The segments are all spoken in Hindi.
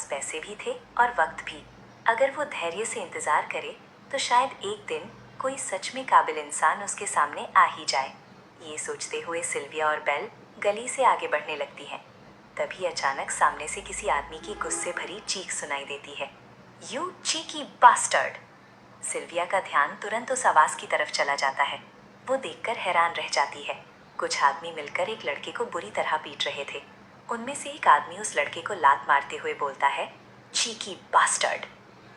पास पैसे भी थे और वक्त भी। अगर वो धैर्य से इंतजार करे तो शायद एक दिन कोई सच में काबिल इंसान उसके सामने आ ही जाए। ये सोचते हुए सिल्विया और बेल गली से आगे बढ़ने लगती हैं। तभी अचानक सामने से किसी आदमी की गुस्से भरी चीख सुनाई देती है, यू चीकी बास्टर्ड। सिल्विया का ध्यान तुरंत उस आवाज की तरफ चला जाता है। वो देखकर हैरान रह जाती है। कुछ आदमी मिलकर एक लड़के को बुरी तरह पीट रहे थे। उनमें से एक आदमी उस लड़के को लात मारते हुए बोलता है, चीकी बास्टर्ड।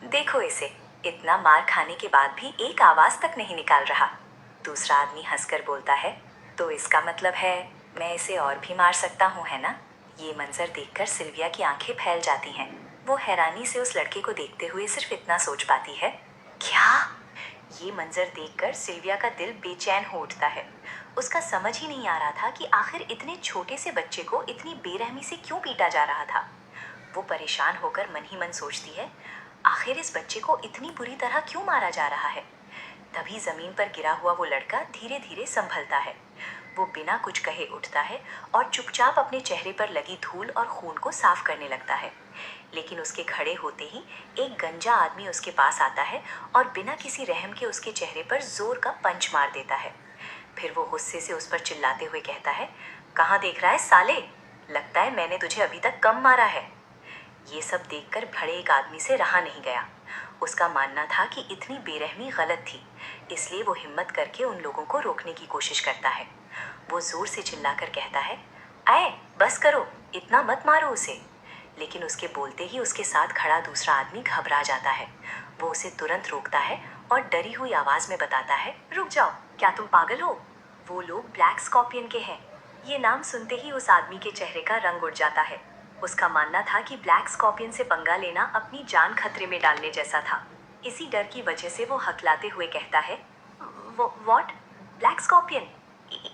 देखो इसे, इतना मार खाने के बाद भी एक आवाज तक नहीं निकाल रहा। दूसरा आदमी हंसकर बोलता है, तो इसका मतलब है मैं इसे और भी मार सकता हूँ, है ना? ये मंजर देखकर सिल्विया की आंखें फैल जाती हैं। वो हैरानी से उस लड़के को देखते हुए सिर्फ इतना सोच पाती है, क्या? ये मंजर देखकर सिल्विया का दिल बेचैन हो उठता है। उसका समझ ही नहीं आ रहा था कि आखिर इतने छोटे से बच्चे को इतनी बेरहमी से क्यों पीटा जा रहा था। वो परेशान होकर मन ही मन सोचती है, आखिर इस बच्चे को इतनी बुरी तरह क्यों मारा जा रहा है। तभी जमीन पर गिरा हुआ वो लड़का धीरे धीरे संभलता है। वो बिना कुछ कहे उठता है और चुपचाप अपने चेहरे पर लगी धूल और खून को साफ करने लगता है। लेकिन उसके खड़े होते ही एक गंजा आदमी उसके पास आता है और बिना किसी रहम के उसके चेहरे पर जोर का पंच मार देता है। फिर वो गुस्से से उस पर चिल्लाते हुए कहता है, कहाँ देख रहा है साले? लगता है मैंने तुझे अभी तक कम मारा है। ये सब देखकर भड़े एक आदमी से रहा नहीं गया। उसका मानना था कि इतनी बेरहमी गलत थी, इसलिए वो हिम्मत करके उन लोगों को रोकने की कोशिश करता है। वो जोर से चिल्लाकर कहता है, आए बस करो, इतना मत मारो उसे। लेकिन उसके बोलते ही उसके साथ खड़ा दूसरा आदमी घबरा जाता है। वो उसे तुरंत रोकता है और डरी हुई आवाज में बताता है, रुक जाओ, क्या तुम पागल हो? वो लोग ब्लैक स्कॉर्पियन के हैं। ये नाम सुनते ही उस आदमी के चेहरे का रंग उड़ जाता है। उसका मानना था कि ब्लैक स्कॉर्पियन से पंगा लेना अपनी जान खतरे में डालने जैसा था। इसी डर की वजह से वो हकलाते हुए कहता है, व्हाट? Black scorpion?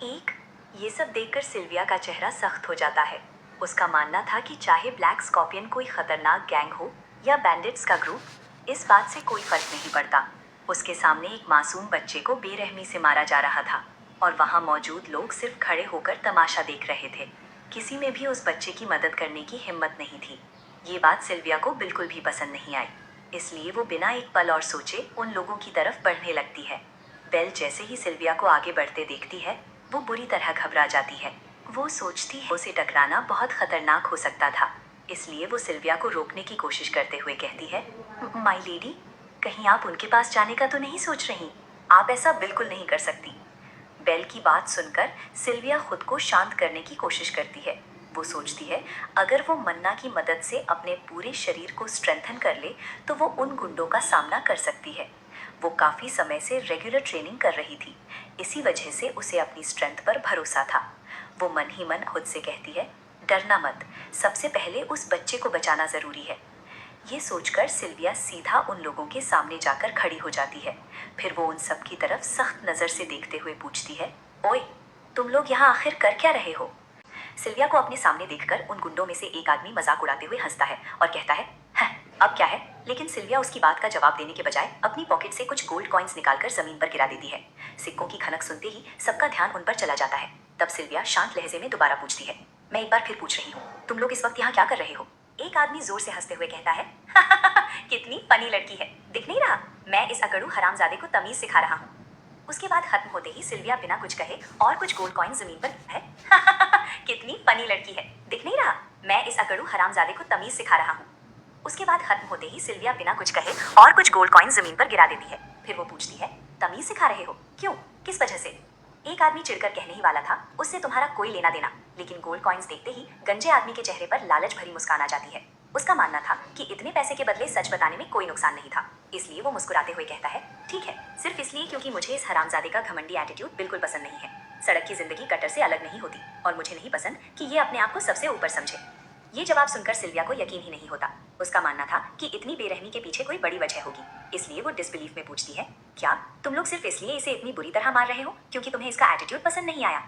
एक? ये सब देखकर सिल्विया का चेहरा सख्त हो जाता है। उसका मानना था कि चाहे ब्लैक स्कॉर्पियन कोई खतरनाक गैंग हो या बैंडिट्स का ग्रुप, इस बात से कोई फर्क नहीं पड़ता। उसके सामने एक मासूम बच्चे को बेरहमी से मारा जा रहा था और वहाँ मौजूद लोग सिर्फ खड़े होकर तमाशा देख रहे थे। किसी में भी उस बच्चे की मदद करने की हिम्मत नहीं थी। ये बात सिल्विया को बिल्कुल भी पसंद नहीं आई, इसलिए वो बिना एक पल और सोचे उन लोगों की तरफ बढ़ने लगती है। बेल जैसे ही सिल्विया को आगे बढ़ते देखती है, वो बुरी तरह घबरा जाती है। वो सोचती है उसे टकराना बहुत खतरनाक हो सकता था, इसलिए वो सिल्विया को रोकने की कोशिश करते हुए कहती है, माय लेडी, कहीं आप उनके पास जाने का तो नहीं सोच रही? आप ऐसा बिल्कुल नहीं कर सकती। बेल की बात सुनकर सिल्विया खुद को शांत करने की कोशिश करती है। वो सोचती है, अगर वो मन्ना की मदद से अपने पूरे शरीर को स्ट्रेंथन कर ले तो वो उन गुंडों का सामना कर सकती है। वो काफ़ी समय से रेगुलर ट्रेनिंग कर रही थी, इसी वजह से उसे अपनी स्ट्रेंथ पर भरोसा था। वो मन ही मन खुद से कहती है, डरना मत, सबसे पहले उस बच्चे को बचाना ज़रूरी है। ये सोचकर सिल्विया सीधा उन लोगों के सामने जाकर खड़ी हो जाती है। फिर वो उन सब की तरफ सख्त नज़र से देखते हुए पूछती है, ओए, तुम लोग यहाँ आखिर कर क्या रहे हो? सिल्विया को अपने सामने देखकर उन गुंडों में से एक आदमी मजाक उड़ाते हुए हंसता है और कहता है, अब क्या है? लेकिन सिल्विया उसकी बात का जवाब देने के बजाय अपनी पॉकेट से कुछ गोल्ड कॉइन्स निकालकर जमीन पर गिरा देती है। सिक्कों की खनक सुनते ही सबका ध्यान उन पर चला जाता है। तब सिल्विया शांत लहजे में दोबारा पूछती है, मैं एक बार फिर पूछ रही हूँ, तुम लोग इस वक्त यहाँ क्या कर रहे हो? एक आदमी जोर से हंसते हुए कहता है, कितनी फनी लड़की है, दिख नहीं रहा? मैं इस अकड़ू हरामजादे को तमीज सिखा रहा हूँ। उसके बाद खत्म होते ही सिल्विया बिना कुछ कहे और कुछ गोल्ड कॉइन जमीन पर है। कितनी फनी लड़की है, दिख नहीं रहा? मैं इस अकड़ू हरामजादे को तमीज सिखा रहा हूँ। उसके बाद खत्म होते ही सिल्विया बिना कुछ कहे और कुछ गोल्ड कॉइन जमीन पर गिरा देती है। फिर वो पूछती है, तमीज सिखा रहे हो? क्यों, किस वजह से? एक आदमी चिढ़कर कहने ही वाला था, उससे तुम्हारा कोई लेना देना। लेकिन गोल्ड कॉइन्स देखते ही गंजे आदमी के चेहरे पर लालच भरी मुस्कान आ जाती है। उसका मानना था कि इतने पैसे के बदले सच बताने में कोई नुकसान नहीं था, इसलिए वो मुस्कुराते हुए कहता है, ठीक है, सिर्फ इसलिए क्योंकि मुझे इस हरामजादे का घमंडी एटीट्यूड बिल्कुल पसंद नहीं है। सड़क की जिंदगी कटर से अलग नहीं होती और मुझे नहीं पसंद कि ये अपने आप को सबसे ऊपर समझे। ये जवाब सुनकर सिल्विया को यकीन ही नहीं होता। उसका मानना था कि इतनी बेरहमी के पीछे कोई बड़ी वजह होगी, इसलिए वो डिसबिलीफ में पूछती है, क्या तुम लोग सिर्फ इसलिए इसे इतनी बुरी तरह मार रहे हो क्योंकि तुम्हें इसका एटीट्यूड पसंद नहीं आया?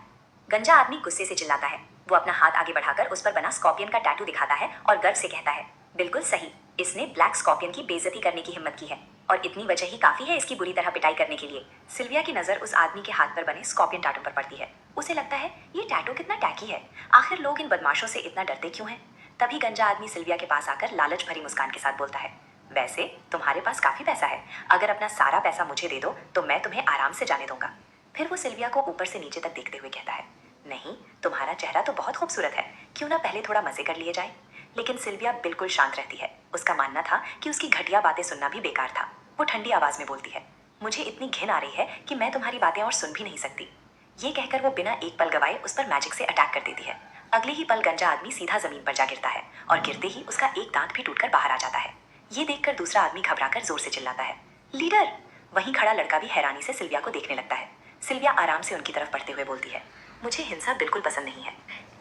गंजा आदमी गुस्से से चिल्लाता है। वो अपना हाथ आगे बढ़ाकर उस पर बना स्कॉर्पियन का टैटू दिखाता है और गर्व से कहता है, बिल्कुल सही, इसने ब्लैक स्कॉर्पियन की बेइज्जती करने की हिम्मत की है और इतनी वजह ही काफी है इसकी बुरी तरह पिटाई करने के लिए। सिल्विया की नजर उस आदमी के हाथ पर बने स्कॉर्पियन टैटू पर पड़ती है। उसे लगता है ये टैटू कितना टैकी है, आखिर लोग इन बदमाशों से इतना डरते क्यों हैं? तभी गंजा आदमी सिल्विया के पास आकर लालच भरी मुस्कान के साथ बोलता है, वैसे तुम्हारे पास काफी पैसा है, अगर अपना सारा पैसा मुझे दे दो तो मैं तुम्हें आराम से जाने दूंगा। फिर वो सिल्विया को ऊपर से नीचे तक देखते हुए कहता है, नहीं तुम्हारा चेहरा तो बहुत खूबसूरत है, क्यों ना पहले थोड़ा मजे कर लिए जाए। लेकिन सिल्विया बिल्कुल शांत रहती है। उसका मानना था कि उसकी घटिया बातें सुनना भी बेकार था। वो ठंडी आवाज में बोलती है, मुझे इतनी घिन आ रही है कि मैं तुम्हारी बातें और सुन भी नहीं सकती। ये कहकर वो बिना एक पल गवाए उस पर मैजिक से अटैक कर देती है। अगले ही पल गंजा आदमी सीधा जमीन पर जा गिरता है और गिरते ही उसका एक दांत भी टूटकर बाहर आ जाता है। ये देखकर दूसरा आदमी घबराकर जोर से चिल्लाता है, लीडर। वहीं खड़ा लड़का भी हैरानी से सिल्विया को देखने लगता है। सिल्विया आराम से उनकी तरफ बढ़ते हुए बोलती है, मुझे हिंसा बिल्कुल पसंद नहीं है,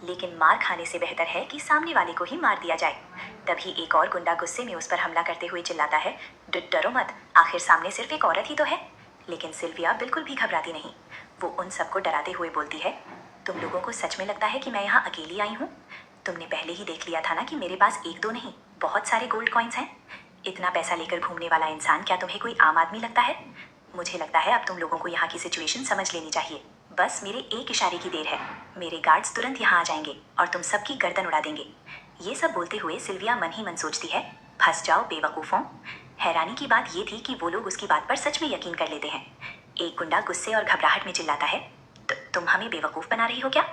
लेकिन मार खाने से बेहतर है कि सामने वाले को ही मार दिया जाए। तभी एक और गुंडा गुस्से में उस पर हमला करते हुए चिल्लाता है, डरो मत, आखिर सामने सिर्फ एक औरत ही तो है। लेकिन सिल्विया बिल्कुल भी घबराती नहीं। वो उन सबको डराते हुए बोलती है, तुम लोगों को सच में लगता है कि मैं यहाँ अकेली आई हूँ? तुमने पहले ही देख लिया था ना कि मेरे पास एक दो नहीं बहुत सारे गोल्ड कॉइन्स हैं। इतना पैसा लेकर घूमने वाला इंसान क्या तुम्हें कोई आम आदमी लगता है? मुझे लगता है अब तुम लोगों को यहाँ की सिचुएशन समझ लेनी चाहिए। बस मेरे एक इशारे की देर है, मेरे गार्ड्स तुरंत यहाँ आ जाएंगे और तुम सबकी गर्दन उड़ा देंगे। ये सब बोलते हुए सिल्विया मन ही मन सोचती है, फंस जाओ बेवकूफ़ों। हैरानी की बात ये थी कि वो लोग उसकी बात पर सच में यकीन कर लेते हैं। एक गुंडा गुस्से और घबराहट में चिल्लाता है, तुम हमें बेवकूफ़ बना रही हो क्या?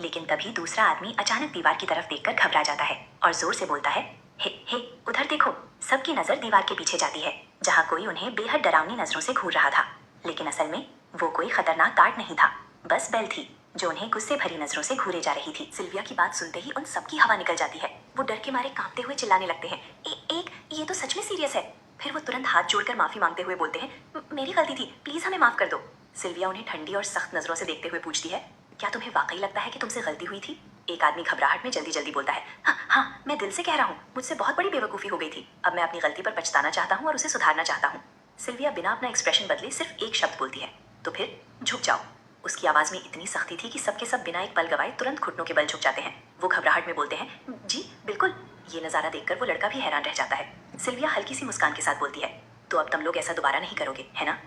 लेकिन तभी दूसरा आदमी अचानक दीवार की तरफ देखकर घबरा जाता है और जोर से बोलता है, हे उधर देखो। सबकी नज़र दीवार के पीछे जाती है, जहाँ कोई उन्हें बेहद डरावनी नज़रों से घूर रहा था। लेकिन असल में वो कोई खतरनाक गार्ड नहीं था, बस बेल थी जो उन्हें गुस्से भरी नजरों से घूरे जा रही थी। सिल्विया की बात सुनते ही उन सबकी हवा निकल जाती है। वो डर के मारे कांपते हुए चिल्लाने लगते हैं, एक ये तो सच में सीरियस है। फिर वो तुरंत हाथ जोड़कर माफी मांगते हुए बोलते हैं, मेरी गलती थी, प्लीज हमें माफ कर दो। सिल्विया उन्हें ठंडी और सख्त नजरों से देखते हुए पूछती है, क्या तुम्हें वाकई लगता है कि तुमसे गलती हुई थी? एक आदमी घबराहट में जल्दी जल्दी बोलता है, हाँ मैं दिल से कह रहा हूँ, मुझसे बहुत बड़ी बेवकूफ़ी हो गई थी। अब मैं अपनी गलती पर पछताना चाहता हूँ और उसे सुधारना चाहता हूँ। सिल्विया बिना अपना एक्सप्रेशन बदले सिर्फ एक शब्द बोलती है, तो फिर झुक जाओ। उसकी आवाज़ में इतनी सख्ती थी कि सबके सब बिना एक पल गवाए तुरंत घुटनों के बल झुक जाते हैं। वो घबराहट में बोलते हैं, जी बिल्कुल। ये नज़ारा देखकर वो लड़का भी हैरान रह जाता है। सिल्विया हल्की सी मुस्कान के साथ बोलती है, तो अब तुम लोग ऐसा दोबारा नहीं करोगे, है ना?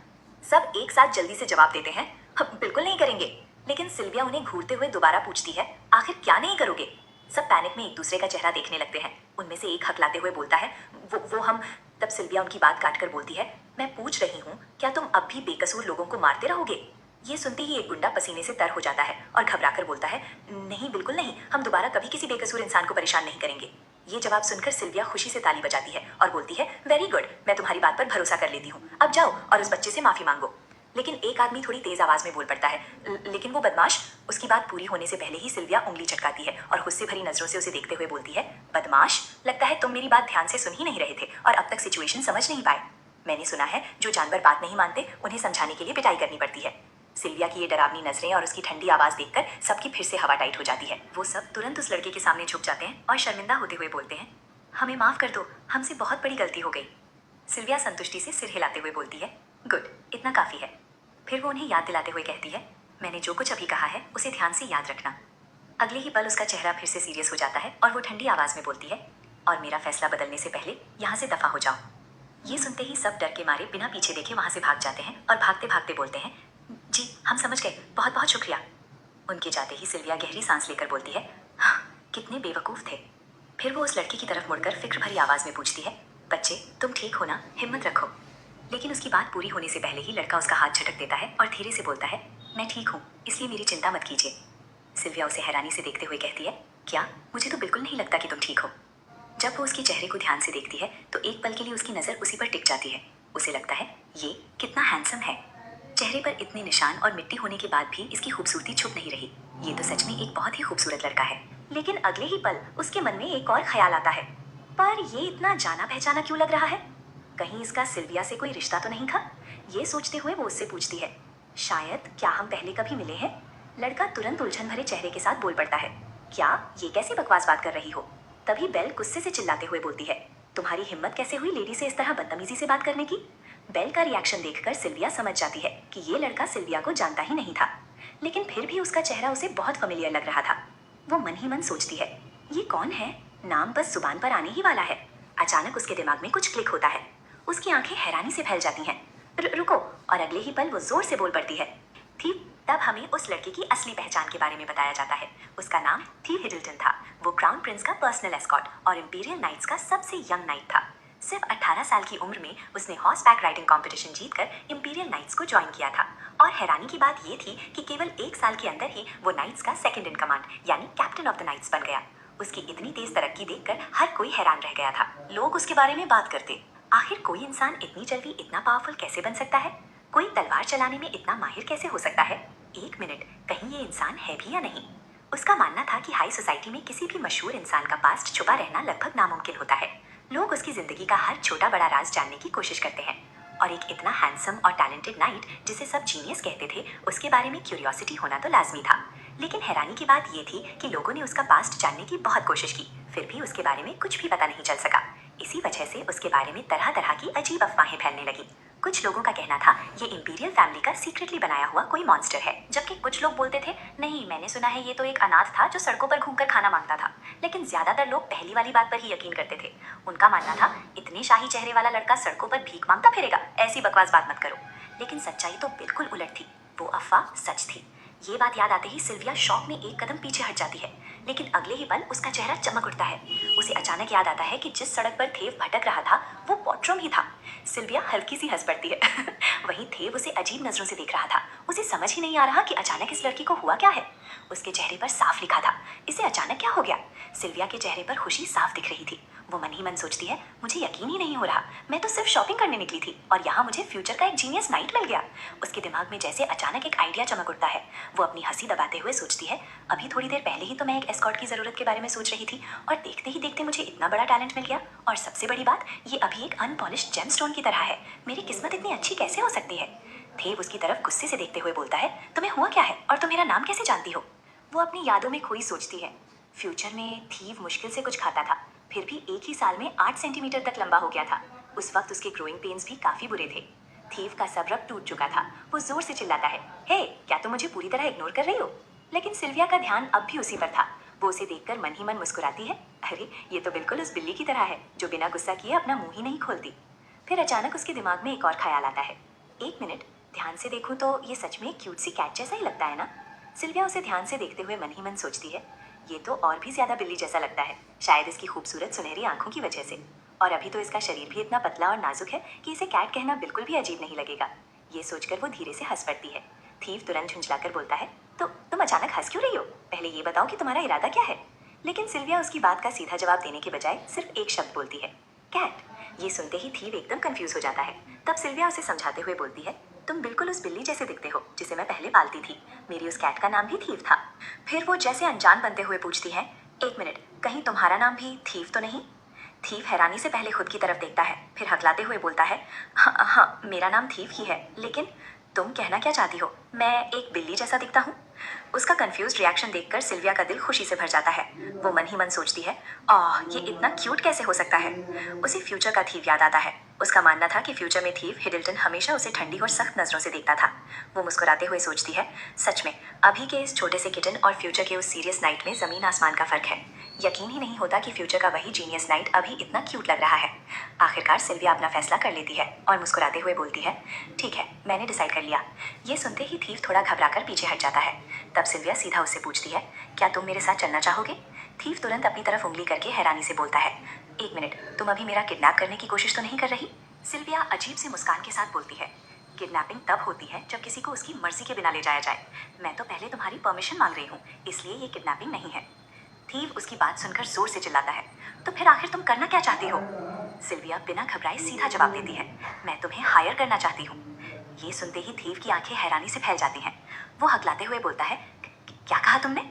सब एक साथ जल्दी से जवाब देते हैं, बिल्कुल नहीं करेंगे। लेकिन सिल्विया उन्हें घूरते हुए दोबारा पूछती है, आखिर क्या नहीं करोगे? सब पैनिक में एक दूसरे का चेहरा देखने लगते हैं। उनमें से एक हकलाते हुए बोलता है, वो हम। तब सिल्विया उनकी बात काट कर बोलती है, मैं पूछ रही हूँ, क्या तुम अब भी बेकसूर लोगों को मारते रहोगे? ये सुनते ही एक गुंडा पसीने से तर हो जाता है और घबराकर बोलता है, नहीं बिल्कुल नहीं, हम दोबारा कभी किसी बेकसूर इंसान को परेशान नहीं करेंगे। ये जवाब सुनकर सिल्विया खुशी से ताली बजाती है और बोलती है, वेरी गुड, मैं तुम्हारी बात पर भरोसा कर लेती हूँ। अब जाओ और उस बच्चे से माफी मांगो। लेकिन एक आदमी थोड़ी तेज आवाज में बोल पड़ता है, लेकिन वो बदमाश। उसकी बात पूरी होने से पहले ही सिल्विया उंगली चटकाती है और गुस्से भरी नजरों से उसे देखते हुए बोलती है, बदमाश? लगता है तुम मेरी बात ध्यान से सुन ही नहीं रहे थे और अब तक सिचुएशन समझ नहीं पाए। मैंने सुना है जो जानवर बात नहीं मानते उन्हें समझाने के लिए पिटाई करनी पड़ती है। सिल्विया की ये डरावनी नजरें और उसकी ठंडी आवाज देखकर सबकी फिर से हवा टाइट हो जाती है। वो सब तुरंत उस लड़के के सामने झुक जाते हैं और शर्मिंदा होते हुए बोलते हैं, हमें माफ कर दो, हमसे बहुत बड़ी गलती हो गई। सिल्विया संतुष्टि से सिर हिलाते हुए बोलती है, गुड, इतना काफी है। फिर वो उन्हें याद दिलाते हुए कहती है, मैंने जो कुछ अभी कहा है उसे ध्यान से याद रखना। अगले ही पल उसका चेहरा फिर से सीरियस हो जाता है और वो ठंडी आवाज में बोलती है, और मेरा फैसला बदलने से पहले यहाँ से दफा हो जाओ। ये सुनते ही सब डर के मारे बिना पीछे देखे वहां से भाग जाते हैं और भागते भागते बोलते हैं, जी हम समझ गए, बहुत बहुत शुक्रिया। उनके जाते ही सिल्विया गहरी सांस लेकर बोलती है, हाँ कितने बेवकूफ़ थे। फिर वो उस लड़के की तरफ मुड़कर फिक्र भरी आवाज़ में पूछती है, बच्चे तुम ठीक हो ना, हिम्मत रखो। लेकिन उसकी बात पूरी होने से पहले ही लड़का उसका हाथ झटक देता है और धीरे से बोलता है, मैं ठीक हूँ, इसलिए मेरी चिंता मत कीजिए। सिल्विया उसे हैरानी से देखते हुए कहती है, क्या? मुझे तो बिल्कुल नहीं लगता कि तुम ठीक हो। जब वो उसके चेहरे को ध्यान से देखती है तो एक पल के लिए उसकी नज़र उसी पर टिक जाती है। उसे लगता है, ये कितना हैंडसम है। चेहरे पर इतने निशान और मिट्टी होने के बाद भी इसकी खूबसूरती छुप नहीं रही। ये तो सच में एक बहुत ही खूबसूरत लड़का है। लेकिन अगले ही पल उसके मन में एक और ख्याल आता है, पर ये इतना जाना पहचाना क्यों लग रहा है? कहीं इसका सिल्विया से कोई रिश्ता तो नहीं था? ये सोचते हुए वो उससे पूछती है, शायद क्या हम पहले कभी मिले हैं? लड़का तुरंत उलझन भरे चेहरे के साथ बोल पड़ता है, क्या? ये कैसी बकवास बात कर रही हो? तभी बेल गुस्से से चिल्लाते हुए बोलती है, तुम्हारी हिम्मत कैसे हुई लेडी से इस तरह बदतमीजी से बात करने की? बेल का रिएक्शन देखकर सिल्विया समझ जाती है कि ये लड़का सिल्विया को जानता ही नहीं था, लेकिन फिर भी उसका चेहरा उसे बहुत फेमिलियर लग रहा था। वो मन ही मन सोचती है, ये कौन है? नाम बस जुबान पर आने ही वाला है। अचानक उसके दिमाग में कुछ क्लिक होता है। उसकी आंखें हैरानी से फैल जाती हैं। रुको, और अगले ही पल वो जोर से बोल पड़ती है, थी तब हमें उस लड़के की असली पहचान के बारे में बताया जाता है। उसका नाम थीव हिडल्टन था। वो क्राउन प्रिंस का पर्सनल एस्कॉर्ट और इंपीरियल नाइट्स का सबसे यंग नाइट था। सिर्फ 18 साल की उम्र में उसने हॉर्स बैक राइडिंग कॉम्पिटिशन जीतकर इंपीरियल नाइट्स को ज्वाइन किया था। और हैरानी की बात यह थी कि केवल 1 साल के अंदर ही वो नाइट्स का सेकंड इन कमांड यानी कैप्टन ऑफ द नाइट्स बन गया। उसकी इतनी तेज तरक्की देखकर हर कोई हैरान रह गया था। लोग उसके बारे में बात करते, आखिर कोई इंसान इतनी जल्दी इतना पावरफुल कैसे बन सकता है? कोई तलवार चलाने में इतना माहिर कैसे हो सकता है? एक मिनट, कहीं ये इंसान है भी या नहीं? उसका मानना था कि हाई सोसाइटी में किसी भी मशहूर इंसान का पास्ट छुपा रहना लगभग नामुमकिन होता है। लोग उसकी जिंदगी का हर छोटा बड़ा राज जानने की कोशिश करते हैं। और एक इतना हैंडसम और टैलेंटेड नाइट जिसे सब जीनियस कहते थे, उसके बारे में क्यूरियोसिटी होना तो लाजमी था। लेकिन हैरानी की बात यह थी कि लोगों ने उसका पास्ट जानने की बहुत कोशिश की, फिर भी उसके बारे में कुछ भी पता नहीं चल सका। इसी वजह से उसके बारे में तरह तरह की अजीब अफवाहें फैलने लगी। कुछ लोगों का कहना था ये इंपीरियल फैमिली का सीक्रेटली बनाया हुआ कोई मॉन्स्टर है, जबकि कुछ लोग बोलते थे नहीं, मैंने सुना है ये तो एक अनाथ था जो सड़कों पर घूमकर खाना मांगता था। लेकिन ज्यादातर लोग पहली वाली बात पर ही यकीन करते थे। उनका मानना था इतने शाही चेहरे वाला लड़का सड़कों पर भीख मांगता फिरेगा, ऐसी बकवास बात मत करो। लेकिन सच्चाई तो बिल्कुल उलट थी। वो अफवाह सच थी। ये बात याद आते ही सिल्विया शॉक में एक कदम पीछे हट जाती है, लेकिन अगले ही पल उसका चेहरा चमक उठता है। उसे अचानक याद आता है कि जिस सड़क पर थेव भटक रहा था वो पॉट्रोम ही था। सिल्विया हल्की सी हंस पड़ती है। वहीं थेव उसे अजीब नजरों से देख रहा था। उसे समझ ही नहीं आ रहा कि अचानक इस लड़की को हुआ क्या है। उसके चेहरे पर साफ लिखा था, इसे अचानक क्या हो गया। सिल्विया के चेहरे पर खुशी साफ दिख रही थी। वो मन ही मन सोचती है, मुझे यकीन ही नहीं हो रहा, मैं तो सिर्फ शॉपिंग करने निकली थी और यहाँ मुझे फ्यूचर का एक जीनियस नाइट मिल गया। उसके दिमाग में जैसे अचानक एक आइडिया चमक उठता है। वो अपनी हंसी दबाते हुए सोचती है, अभी थोड़ी देर पहले ही तो मैं एक एस्कॉर्ट की जरूरत के बारे में सोच रही थी और देखते ही देखते मुझे इतना बड़ा टैलेंट मिल गया। और सबसे बड़ी बात, ये अभी एक अनपॉलिश्ड जेमस्टोन की तरह है। मेरी किस्मत इतनी अच्छी कैसे हो सकती है? थेव उसकी तरफ गुस्से से देखते हुए बोलता है, तुम्हें हुआ क्या है और तुम मेरा नाम कैसे जानती हो? वो अपनी यादों में खोई सोचती है। फ्यूचर में थीव मुश्किल से कुछ खाता था, फिर भी एक ही साल में 8 सेंटीमीटर तक लंबा हो गया था। उस वक्त उसके ग्रोइंग पेन्स भी काफी बुरे थे। थीव का सब रग टूट चुका था। वो जोर से चिल्लाता है, हे, क्या तुम मुझे पूरी तरह इग्नोर कर रही हो? लेकिन सिल्विया का ध्यान अब भी उसी पर था। वो उसे देखकर मन ही मन मुस्कुराती है, अरे ये तो बिल्कुल उस बिल्ली की तरह है जो बिना गुस्सा किए अपना मुंह ही नहीं खोलती। फिर अचानक उसके दिमाग में एक और ख्याल आता है, एक मिनट, ध्यान से देखूं तो ये सच में एक क्यूट सी कैट जैसा ही लगता है ना? सिल्विया उसे ध्यान से देखते हुए मन ही मन सोचती है, ये तो और भी ज्यादा बिल्ली जैसा लगता है, शायद इसकी खूबसूरत सुनहरी आंखों की वजह से। और अभी तो इसका शरीर भी इतना पतला और नाजुक है कि इसे कैट कहना बिल्कुल भी अजीब नहीं लगेगा। ये सोचकर वो धीरे से हंस पड़ती है। थीव तुरंत झुंझलाकर बोलता है, तो तुम अचानक हंस क्यों रही हो? पहले ये बताओ कि तुम्हारा इरादा क्या है? लेकिन सिल्विया उसकी बात का सीधा जवाब देने के बजाय सिर्फ एक शब्द बोलती है, कैट। ये सुनते ही थीव एकदम कंफ्यूज हो जाता है। तब सिल्विया उसे समझाते हुए बोलती है, तुम बिल्कुल उस बिल्ली जैसे दिखते हो जिसे मैं पहले पालती थी। मेरी उस कैट का नाम भी थीव था। फिर वो जैसे अनजान बनते हुए पूछती है, एक मिनट, कहीं तुम्हारा नाम भी थीव तो नहीं? थीव हैरानी से पहले खुद की तरफ देखता है, फिर हकलाते हुए बोलता है, हाँ हाँ, मेरा नाम थीव ही है, लेकिन तुम कहना क्या चाहती हो? मैं एक बिल्ली जैसा दिखता हूँ? उसका कंफ्यूज रिएक्शन देखकर सिल्विया का दिल खुशी से भर जाता है। वो मन ही मन सोचती है, आह, ये इतना क्यूट कैसे हो सकता है? उसे फ्यूचर का थीव याद आता है। उसका मानना था कि फ्यूचर में थीव हिडल्टन हमेशा उसे ठंडी और सख्त नजरों से देखता था। वो मुस्कुराते हुए सोचती है, सच में अभी के इस छोटे से किटन और फ्यूचर के उस सीरियस नाइट में जमीन आसमान का फर्क है। यकीन ही नहीं होता कि फ्यूचर का वही जीनियस नाइट अभी इतना क्यूट लग रहा है। आखिरकार सिल्विया अपना फैसला कर लेती है और मुस्कुराते हुए बोलती है, ठीक है, मैंने डिसाइड कर लिया। ये सुनते ही थीव थोड़ा घबराकर पीछे हट जाता है। तब सिल्विया सीधा उससे पूछती है, क्या तुम मेरे साथ चलना चाहोगे? थीव तुरंत अपनी तरफ उंगली करके हैरानी से बोलता है, एक मिनट, तुम अभी मेरा किडनैप करने की कोशिश तो नहीं कर रही? सिल्विया अजीब सी मुस्कान के साथ बोलती है, किडनैपिंग तब होती है जब किसी को उसकी मर्जी के बिना ले जाया जाए। मैं तो पहले तुम्हारी परमिशन मांग रही हूँ, इसलिए ये किडनैपिंग नहीं है। थीव उसकी बात सुनकर जोर से चिल्लाता है, तो फिर आखिर तुम करना क्या चाहती हो? सिल्विया बिना घबराए सीधा जवाब देती है, मैं तुम्हें हायर करना चाहती हूँ। ये सुनते ही थीव की आंखें हैरानी से फैल जाती हैं। वो हकलाते हुए बोलता है, क्या कहा तुमने?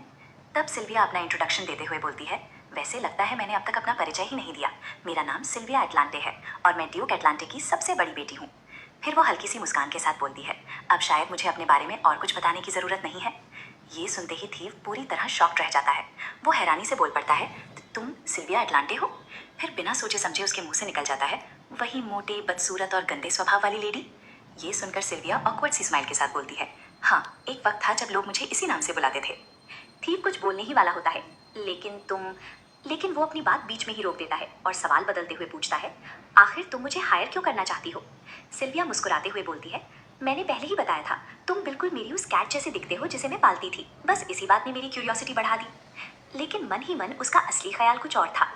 तब सिल्विया अपना इंट्रोडक्शन देते हुए बोलती है, वैसे लगता है मैंने अब तक अपना परिचय ही नहीं दिया। मेरा नाम सिल्विया एटलांटे है और मैं ड्यूक एटलांटे की सबसे बड़ी बेटी हूँ। फिर वो हल्की सी मुस्कान के साथ बोलती है, अब शायद मुझे अपने बारे में और कुछ बताने की ज़रूरत नहीं है। ये सुनते ही थीव पूरी तरह शॉक्ड रह जाता है। वो हैरानी से बोल पड़ता है, तुम सिल्विया एटलांटे हो? फिर बिना सोचे समझे उसके मुंह से निकल जाता है, वही मोटे, बदसूरत और गंदे स्वभाव वाली लेडी। ये सुनकर सिल्विया ऑकवर्ड सी स्माइल के साथ बोलती है, हाँ, एक वक्त था जब लोग मुझे इसी नाम से बुलाते थे। थीव कुछ बोलने ही वाला होता है, लेकिन वो अपनी बात बीच में ही रोक देता है और सवाल बदलते हुए पूछता है, आखिर तुम मुझे हायर क्यों करना चाहती हो? सिल्विया मुस्कुराते हुए बोलती है, मैंने पहले ही बताया था, तुम बिल्कुल मेरी उस कैट जैसे दिखते हो जिसे मैं पालती थी। बस इसी बात ने मेरी क्यूरियोसिटी बढ़ा दी। लेकिन मन ही मन उसका असली ख्याल कुछ और था।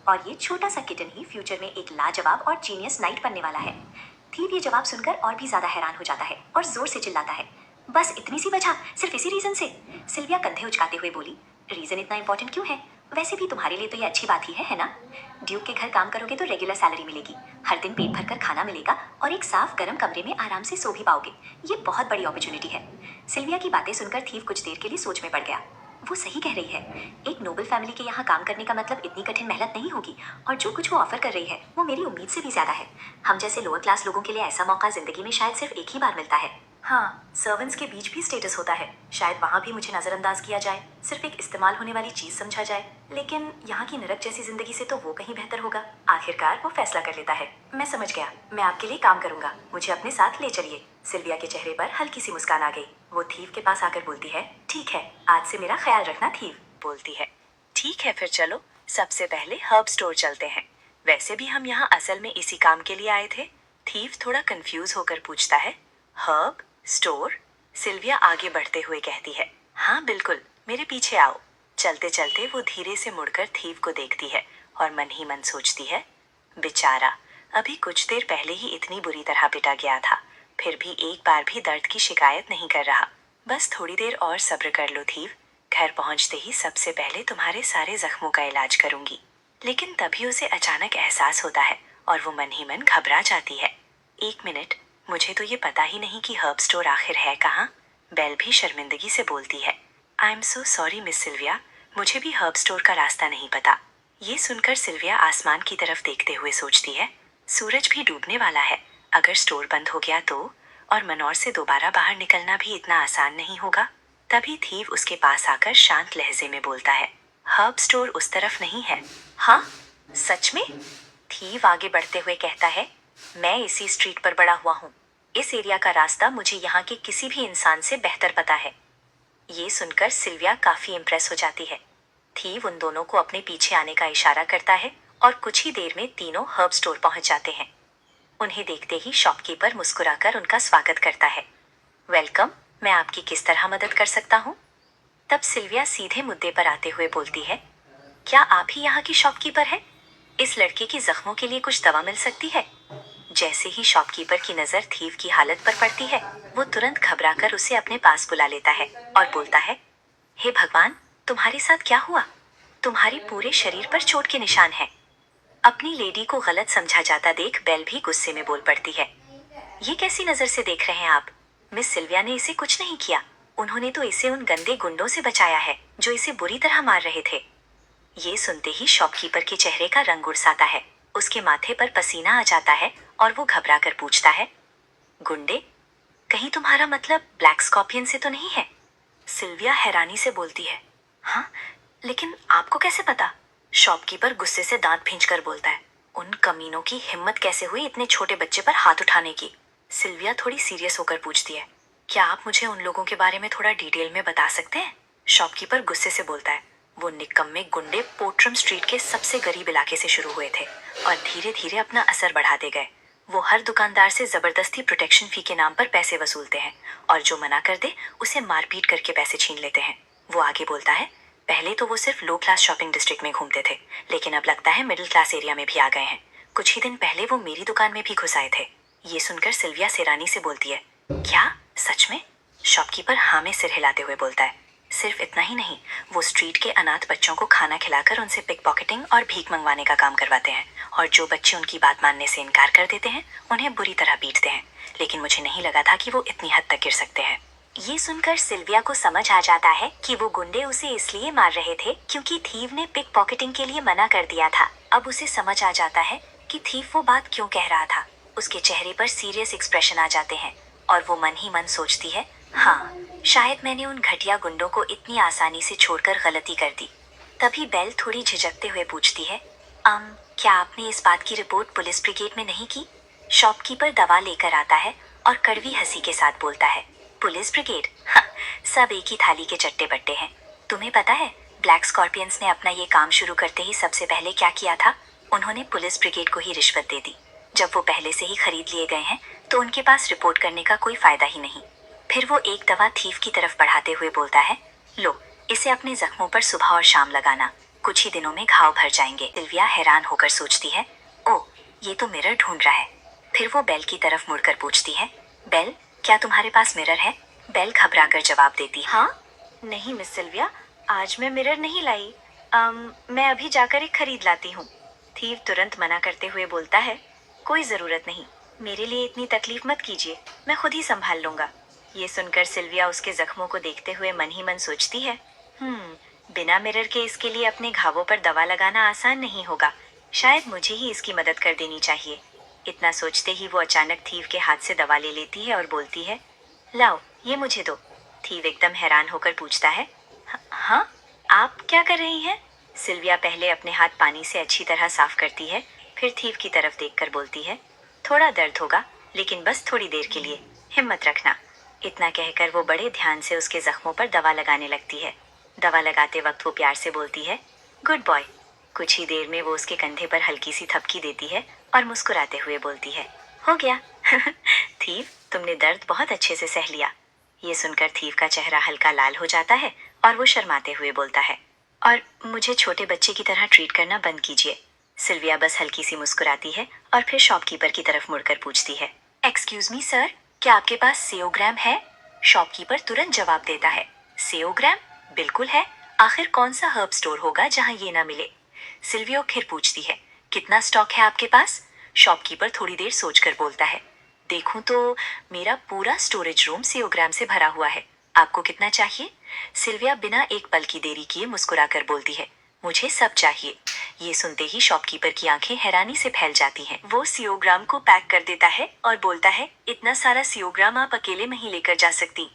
और ये छोटा सा किटन ही फ्यूचर में एक लाजवाब और जीनियस नाइट बनने वाला है। थीव ये जवाब सुनकर और भी ज्यादा हैरान हो जाता है और जोर से चिल्लाता है, बस इतनी सी वजह, सिर्फ इसी रीजन से? सिल्विया कंधे उचकाते हुए बोली, रीजन इतना इंपॉर्टेंट क्यों है? वैसे भी तुम्हारे लिए तो ये अच्छी बात ही है ना? ड्यूक के घर काम करोगे तो रेगुलर सैलरी मिलेगी, हर दिन पेट भरकर खाना मिलेगा और एक साफ गर्म कमरे में आराम से सो भी पाओगे। ये बहुत बड़ी अपॉर्चुनिटी है। सिल्विया की बातें सुनकर थीव कुछ देर के लिए सोच में पड़ गया। वो सही कह रही है। एक नोबल फैमिली के यहाँ काम करने का मतलब इतनी कठिन मेहनत नहीं होगी, और जो कुछ वो ऑफर कर रही है वो मेरी उम्मीद से भी ज्यादा है। हम जैसे लोअर क्लास लोगों के लिए ऐसा मौका जिंदगी में शायद सिर्फ एक ही बार मिलता है। हाँ, सर्वेंट्स के बीच भी स्टेटस होता है, शायद वहाँ भी मुझे नजरअंदाज किया जाए, सिर्फ एक इस्तेमाल होने वाली चीज समझा जाए। लेकिन यहाँ की नरक जैसी जिंदगी से तो वो कहीं बेहतर होगा। आखिरकार वो फैसला कर लेता है, मैं समझ गया, मैं आपके लिए काम करूंगा, मुझे अपने साथ ले चलिए। सिल्विया के चेहरे पर हल्की सी मुस्कान आ गई। वो थीव के पास आकर बोलती है, ठीक है, आज से मेरा ख्याल रखना। थीव बोलती है, ठीक है फिर चलो, सबसे पहले हर्ब स्टोर चलते हैं। वैसे भी हम यहाँ असल में इसी काम के लिए आए थे। थीव थोड़ा कंफ्यूज होकर पूछता है, हर्ब स्टोर? सिल्विया आगे बढ़ते हुए कहती है, हाँ बिल्कुल, मेरे पीछे आओ। चलते चलते वो धीरे से मुड़कर थीव को देखती है और मन ही मन सोचती है, बेचारा, अभी कुछ देर पहले ही इतनी बुरी तरह पिटा गया था, फिर भी एक बार भी दर्द की शिकायत नहीं कर रहा। बस थोड़ी देर और सब्र कर लो थीव, घर पहुंचते ही सबसे पहले तुम्हारे सारे जख्मों का इलाज करूंगी। लेकिन तभी उसे अचानक एहसास होता है और वो मन ही मन घबरा जाती है। एक मिनट, मुझे तो ये पता ही नहीं कि हर्ब स्टोर आखिर है कहाँ। बेल भी शर्मिंदगी से बोलती है, I am so sorry miss Sylvia, मुझे भी हर्ब स्टोर का रास्ता नहीं पता। ये सुनकर सिल्विया आसमान की तरफ देखते हुए सोचती है, सूरज भी डूबने वाला है, अगर स्टोर बंद हो गया तो? और मनोर से दोबारा बाहर निकलना भी इतना आसान नहीं होगा। तभी थीव उसके पास आकर शांत लहजे में बोलता है, हर्ब स्टोर उस तरफ नहीं है। हाँ, सच में? थीव आगे बढ़ते हुए कहता है, मैं इसी स्ट्रीट पर बड़ा हुआ हूँ, इस एरिया का रास्ता मुझे यहाँ के किसी भी इंसान से बेहतर पता है। ये सुनकर सिल्विया काफी इम्प्रेस हो जाती है। थीव उन दोनों को अपने पीछे आने का इशारा करता है और कुछ ही देर में तीनों हर्ब स्टोर पहुंच जाते हैं। उन्हें देखते ही शॉपकीपर मुस्कुराकर उनका स्वागत करता है, वेलकम, मैं आपकी किस तरह मदद कर सकता हूँ? तब सिल्विया सीधे मुद्दे पर आते हुए बोलती है, क्या आप ही यहाँ की शॉपकीपर हैं? इस लड़के की जख्मों के लिए कुछ दवा मिल सकती है? जैसे ही शॉपकीपर की नजर थीव की हालत पर पड़ती है, वो तुरंत घबराकर उसे अपने पास बुला लेता है और बोलता है, हे भगवान, तुम्हारे साथ क्या हुआ? तुम्हारे पूरे शरीर पर चोट के निशान हैं। अपनी लेडी को गलत समझा जाता देख बेल भी गुस्से में बोल पड़ती है, ये कैसी नजर से देख रहे हैं आप? मिस सिल्विया ने इसे कुछ नहीं किया, उन्होंने तो इसे उन गंदे गुंडों से बचाया है जो इसे बुरी तरह मार रहे थे। ये सुनते ही शॉपकीपर के चेहरे का रंग उड़साता है, उसके माथे पर पसीना आ जाता है और वो घबरा कर पूछता है, गुंडे? कहीं तुम्हारा मतलब ब्लैक स्कॉर्पियन से तो नहीं है? सिल्विया हैरानी से बोलती है, हाँ, लेकिन आपको कैसे पता? शॉपकीपर गुस्से से दांत भींचकर बोलता है, उन कमीनों की हिम्मत कैसे हुई इतने छोटे बच्चे पर हाथ उठाने की? सिल्विया थोड़ी सीरियस होकर पूछती है, क्या आप मुझे उन लोगों के बारे में थोड़ा डिटेल में बता सकते हैं? शॉपकीपर गुस्से से बोलता है, वो निकम्मे गुंडे पोट्रम स्ट्रीट के सबसे गरीब इलाके से शुरू हुए थे और धीरे धीरे अपना असर बढ़ाते गए। वो हर दुकानदार से जबरदस्ती प्रोटेक्शन फी के नाम पर पैसे वसूलते हैं और जो मना कर दे उसे मारपीट करके पैसे छीन लेते हैं। वो आगे बोलता है, पहले तो वो सिर्फ लो क्लास शॉपिंग डिस्ट्रिक्ट में घूमते थे, लेकिन अब लगता है मिडिल क्लास एरिया में भी आ गए हैं। कुछ ही दिन पहले वो मेरी दुकान में भी घुस आए थे। ये सुनकर सिल्विया हैरानी से बोलती है, क्या सच में? शॉपकीपर हाँ में सिर हिलाते हुए बोलता है, सिर्फ इतना ही नहीं, वो स्ट्रीट के अनाथ बच्चों को खाना खिलाकर उनसे पिक पॉकेटिंग और भीख मंगवाने का काम करवाते हैं, और जो बच्चे उनकी बात मानने से इनकार कर देते हैं उन्हें बुरी तरह पीटते हैं। लेकिन मुझे नहीं लगा था कि वो इतनी हद तक गिर सकते हैं। ये सुनकर सिल्विया को समझ आ जाता है कि वो गुंडे उसे इसलिए मार रहे थे क्योंकि थीव ने पिक पॉकेटिंग के लिए मना कर दिया था। अब उसे समझ आ जाता है कि थीव वो बात क्यों कह रहा था। उसके चेहरे पर सीरियस एक्सप्रेशन आ जाते हैं और वो मन ही मन सोचती है, हाँ, शायद मैंने उन घटिया गुंडों को इतनी आसानी से छोड़कर गलती कर दी। तभी बेल थोड़ी झिझकते हुए पूछती है, क्या आपने इस बात की रिपोर्ट पुलिस ब्रिगेड में नहीं की? शॉपकीपर दवा लेकर आता है और कड़वी हंसी के साथ बोलता है, पुलिस ब्रिगेड? हाँ, सब एक ही थाली के चट्टे बट्टे हैं। तुम्हें पता है ब्लैक स्कॉर्पियंस ने अपना ये काम शुरू करते ही सबसे पहले क्या किया था? उन्होंने पुलिस ब्रिगेड को ही रिश्वत दे दी। जब वो पहले से ही खरीद लिए गए हैं तो उनके पास रिपोर्ट करने का कोई फायदा ही नहीं। फिर वो एक दवा थीव की तरफ बढ़ाते हुए बोलता है, लो, इसे अपने जख्मों पर सुबह और शाम लगाना, कुछ ही दिनों में घाव भर जाएंगे। सिल्विया हैरान होकर सोचती है, ओह, ये तो मिरर ढूंढ रहा है। फिर वो बेल की तरफ मुड़कर पूछती है, बेल, क्या तुम्हारे पास मिरर है? बेल घबराकर जवाब देती, हाँ, नहीं मिस सिल्विया, आज मैं मिरर नहीं लाई। मैं अभी जाकर एक खरीद लाती हूँ। थीव तुरंत मना करते हुए बोलता है, कोई ज़रूरत नहीं, मेरे लिए इतनी तकलीफ मत कीजिए, मैं खुद ही संभाल लूँगा। ये सुनकर सिल्विया उसके जख्मों को देखते हुए मन ही मन सोचती है, बिना मिरर के इसके लिए अपने घावों पर दवा लगाना आसान नहीं होगा, शायद मुझे ही इसकी मदद कर देनी चाहिए। इतना सोचते ही वो अचानक थीव के हाथ से दवा ले लेती है और बोलती है, लाओ, ये मुझे दो। थीव एकदम हैरान होकर पूछता है, हाँ, आप क्या कर रही हैं? सिल्विया पहले अपने हाथ पानी से अच्छी तरह साफ करती है, फिर थीव की तरफ देखकर बोलती है, थोड़ा दर्द होगा, लेकिन बस थोड़ी देर के लिए, हिम्मत रखना। इतना कहकर वो बड़े ध्यान से उसके जख्मों पर दवा लगाने लगती है। दवा लगाते वक्त वो प्यार से बोलती है, गुड बॉय। कुछ ही देर में वो उसके कंधे पर हल्की सी थपकी देती है और मुस्कुराते हुए बोलती है, हो गया। थीव, तुमने दर्द बहुत अच्छे से सह लिया। ये सुनकर थीव का चेहरा हल्का लाल हो जाता है और वो शर्माते हुए बोलता है, और मुझे छोटे बच्चे की तरह ट्रीट करना बंद कीजिए। सिल्विया बस हल्की सी मुस्कुराती है और फिर शॉपकीपर की तरफ मुड़कर पूछती है, एक्सक्यूज मी सर, क्या आपके पास सेओग्राम है? शॉपकीपर तुरंत जवाब देता है, सेओग्राम? बिल्कुल है, आखिर कौन सा हर्ब स्टोर होगा जहां ये ना मिले? सिल्विया फिर पूछती है, कितना स्टॉक है आपके पास? शॉपकीपर थोड़ी देर सोचकर बोलता है, देखूं तो मेरा पूरा स्टोरेज रूम सेओग्राम से भरा हुआ है, आपको कितना चाहिए? सिल्विया बिना एक पल की देरी किए मुस्कुराकर बोलती है, मुझे सब चाहिए। ये सुनते ही शॉपकीपर की आंखें हैरानी से फैल जाती हैं। वो सियोग्राम को पैक कर देता है और बोलता है, इतना सारा सियोग्राम आप अकेले नहीं लेकर जा सकती।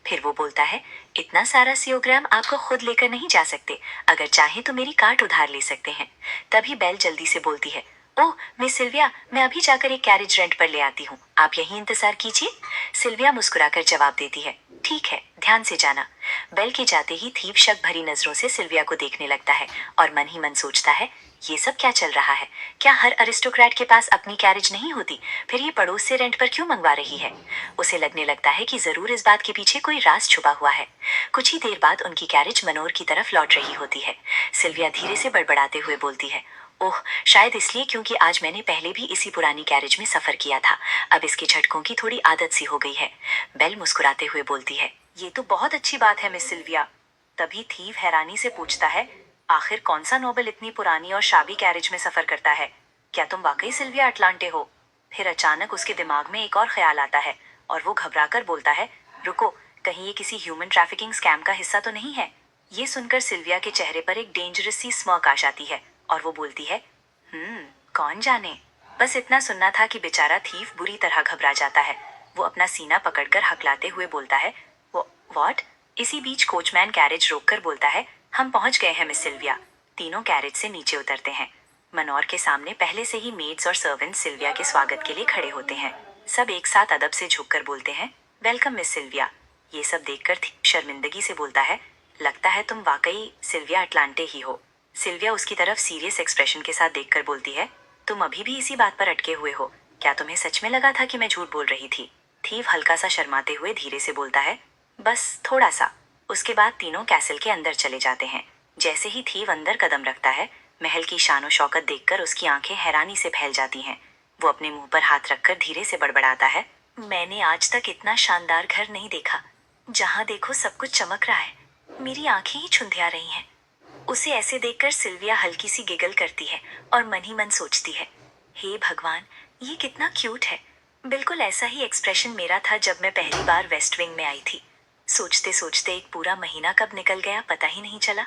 फिर वो बोलता है, इतना सारा सियोग्राम आपको खुद लेकर नहीं जा सकते, अगर चाहे तो मेरी कार्ट उधार ले सकते हैं। तभी बेल जल्दी से बोलती है, ओह मिस सिल्विया, मैं अभी जाकर एक कैरेज रेंट पर ले आती हूँ, आप यहीं इंतजार कीजिए। सिल्विया मुस्कुराकर जवाब देती है, ठीक है, ध्यान से जाना। बेल के जाते ही थीव शक भरी नजरों से सिल्विया को देखने लगता है और मन ही मन सोचता है, ये सब क्या चल रहा है? क्या हर अरिस्टोक्रेट के पास अपनी कैरेज नहीं होती? फिर ये पड़ोस से रेंट पर क्यों मंगवा रही है? उसे लगने लगता है कि जरूर इस बात के पीछे कोई राज छुपा हुआ है। कुछ ही देर बाद उनकी कैरेज मनोर की तरफ लौट रही होती है। सिल्विया धीरे से बड़बड़ाते हुए बोलती है, ओह, शायद इसलिए क्योंकि आज मैंने पहले भी इसी पुरानी कैरेज में सफर किया था, अब इसके झटकों की थोड़ी आदत सी हो गई है। बेल मुस्कुराते हुए बोलती है, ये तो बहुत अच्छी बात है मिस सिल्विया। तभी थीव हैरानी से पूछता है, आखिर कौन सा नोबल इतनी पुरानी और शाबी कैरेज में सफर करता है? क्या तुम वाकई सिल्विया अटलांटे हो? फिर अचानक उसके दिमाग में एक और ख्याल आता है और वो घबराकर बोलता है, रुको, कहीं ये किसी ह्यूमन ट्रैफिकिंग स्कैम का हिस्सा तो नहीं है? ये सुनकर सिल्विया के चेहरे पर एक डेंजरस सी स्मर्क आ जाती है और वो बोलती है, कौन जाने। बस इतना सुनना था कि बेचारा थीव बुरी तरह घबरा जाता है। वो अपना सीना पकड़कर हकलाते हुए बोलता है, व्हाट? इसी बीच कोचमैन कैरेज रोककर बोलता है, हम पहुंच गए हैं मिस सिल्विया। तीनों कैरेज से नीचे उतरते हैं। मनोर के सामने पहले से ही मेड्स और सर्वेंट्स सिल्विया के स्वागत के लिए खड़े होते हैं। सब एक साथ अदब से झुककर बोलते हैं, वेलकम मिस सिल्विया। ये सब देखकर थीव शर्मिंदगी से बोलता है, लगता है तुम वाकई सिल्विया अटलांटे ही हो। सिल्विया उसकी तरफ सीरियस एक्सप्रेशन के साथ देखकर बोलती है, तुम अभी भी इसी बात पर अटके हुए हो? क्या तुम्हें सच में लगा था कि मैं झूठ बोल रही थी? थीव हल्का सा शर्माते हुए धीरे से बोलता है, बस थोड़ा सा। उसके बाद तीनों कैसल के अंदर चले जाते हैं। जैसे ही थीव अंदर कदम रखता है, महल की शानो शौकत देखकर उसकी आंखें हैरानी से फैल जाती हैं। वो अपने मुंह पर हाथ रखकर धीरे से बड़बड़ाता है, मैंने आज तक इतना शानदार घर नहीं देखा। जहाँ देखो सब कुछ चमक रहा है, मेरी आंखें ही छुंधिया रही हैं। उसे ऐसे देखकर सिल्विया हल्की सी गिगल करती है और मन ही मन सोचती है, हे भगवान, ये कितना क्यूट है। बिल्कुल ऐसा ही एक्सप्रेशन मेरा था जब मैं पहली बार वेस्ट विंग में आई थी। सोचते सोचते एक पूरा महीना कब निकल गया पता ही नहीं चला,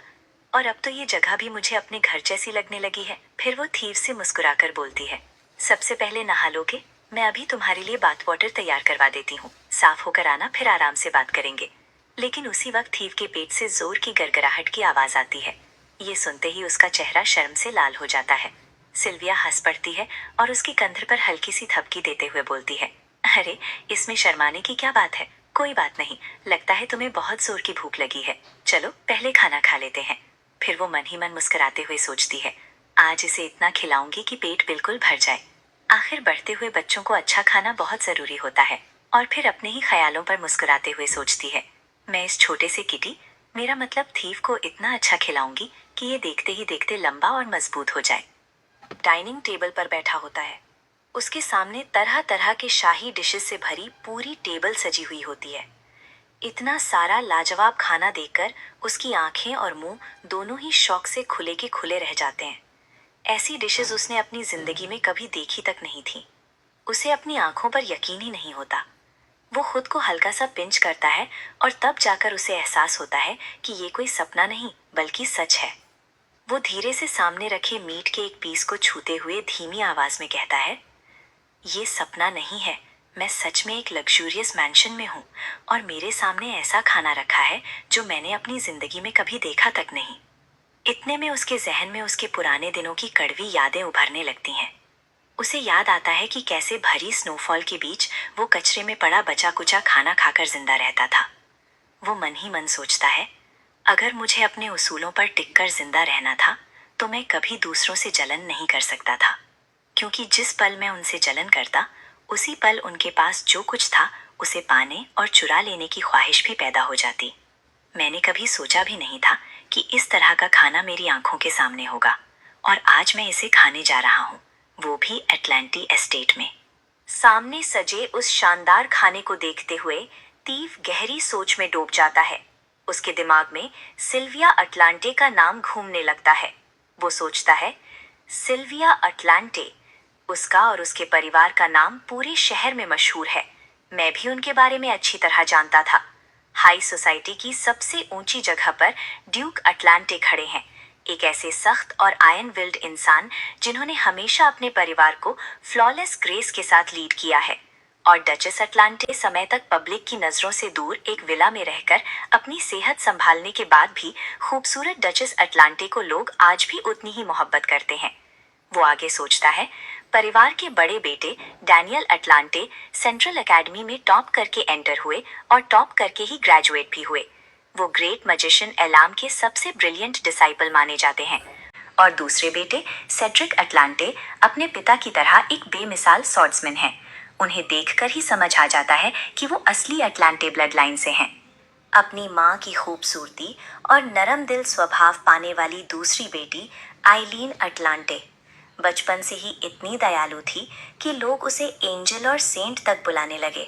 और अब तो ये जगह भी मुझे अपने घर जैसी लगने लगी है। फिर वो थीव से मुस्कुराकर बोलती है, सबसे पहले नहा लोगे? मैं अभी तुम्हारे लिए बाथ वाटर तैयार करवा देती हूँ, साफ होकर आना, फिर आराम से बात करेंगे। लेकिन उसी वक्त थीव के पेट से जोर की गड़गड़ाहट की आवाज आती है। ये सुनते ही उसका चेहरा शर्म से लाल हो जाता है। सिल्विया हंस पड़ती है और उसके कंधे पर हल्की सी थपकी देते हुए बोलती है, अरे इसमें शर्माने की क्या बात है, कोई बात नहीं, लगता है तुम्हें बहुत जोर की भूख लगी है, चलो पहले खाना खा लेते हैं। फिर वो मन ही मन मुस्कुराते हुए सोचती है, आज इसे इतना खिलाऊंगी कि पेट बिल्कुल भर जाए। आखिर बढ़ते हुए बच्चों को अच्छा खाना बहुत जरूरी होता है। और फिर अपने ही ख्यालों पर मुस्कुराते हुए सोचती है, मैं इस छोटे से किटी, मेरा मतलब थीव को इतना अच्छा खिलाऊंगी कि ये देखते ही देखते लंबा और मजबूत हो जाए। डाइनिंग टेबल पर बैठा होता है। उसके सामने तरह तरह के शाही डिशेस से भरी पूरी टेबल सजी हुई होती है। इतना सारा लाजवाब खाना देखकर उसकी आंखें और मुंह दोनों ही शौक से खुले के खुले रह जाते हैं। ऐसी डिशेस उसने अपनी जिंदगी में कभी देखी तक नहीं थी। उसे अपनी आंखों पर यकीन ही नहीं होता। वो खुद को हल्का सा पिंच करता है और तब जाकर उसे एहसास होता है कि ये कोई सपना नहीं बल्कि सच है। वो धीरे से सामने रखे मीट के एक पीस को छूते हुए धीमी आवाज में कहता है, ये सपना नहीं है, मैं सच में एक लग्जूरियस मैंशन में हूँ और मेरे सामने ऐसा खाना रखा है जो मैंने अपनी जिंदगी में कभी देखा तक नहीं। इतने में उसके जहन में उसके पुराने दिनों की कड़वी यादें उभरने लगती हैं। उसे याद आता है कि कैसे भरी स्नोफॉल के बीच वो कचरे में पड़ा बचा कुचा खाना खाकर जिंदा रहता था। वो मन ही मन सोचता है, अगर मुझे अपने उसूलों पर टिककर जिंदा रहना था तो मैं कभी दूसरों से जलन नहीं कर सकता था, क्योंकि जिस पल मैं उनसे जलन करता उसी पल उनके पास जो कुछ था उसे पाने और चुरा लेने की ख्वाहिश भी पैदा हो जाती। मैंने कभी सोचा भी नहीं था कि इस तरह का खाना मेरी आंखों के सामने होगा और आज मैं इसे खाने जा रहा हूँ, वो भी एटलांटी एस्टेट में। सामने सजे उस शानदार खाने को देखते हुए तीव गहरी सोच में डूब जाता है। उसके दिमाग में सिल्विया अटलांटे का नाम घूमने लगता है। वो सोचता है, सिल्विया अटलांटे, उसका और उसके परिवार का नाम पूरे शहर में मशहूर है। मैं भी उनके बारे में अच्छी तरह जानता था। हाई सोसाइटी की सबसे ऊंची जगह पर ड्यूक अटलांटे खड़े हैं, एक ऐसे सख्त और आयरन विल्ड इंसान जिन्होंने हमेशा अपने परिवार को फ्लॉलेस ग्रेस के साथ लीड किया है। और डचेस अटलांटे समय तक पब्लिक की नजरों से दूर एक विला में रहकर अपनी सेहत संभालने के बाद भी खूबसूरत डचेस अटलांटे को लोग आज भी उतनी ही मोहब्बत करते हैं। वो आगे सोचता है, परिवार के बड़े बेटे डैनियल अटलांटे सेंट्रल एकेडमी में टॉप करके एंटर हुए और टॉप करके ही ग्रेजुएट भी हुए। वो ग्रेट मैजिशियन एलाम के सबसे ब्रिलियंट डिसाइपल माने जाते हैं। और दूसरे बेटे सेड्रिक अटलांटे अपने पिता की तरह एक बेमिसाल स्वॉर्ड्समैन हैं। उन्हें देखकर ही समझ आ जाता है कि वो असली अटलांटे ब्लड लाइन से हैं। अपनी माँ की खूबसूरती और नरम दिल स्वभाव पाने वाली दूसरी बेटी आइलीन अटलांटे बचपन से ही इतनी दयालु थी कि लोग उसे एंजल और सेंट तक बुलाने लगे।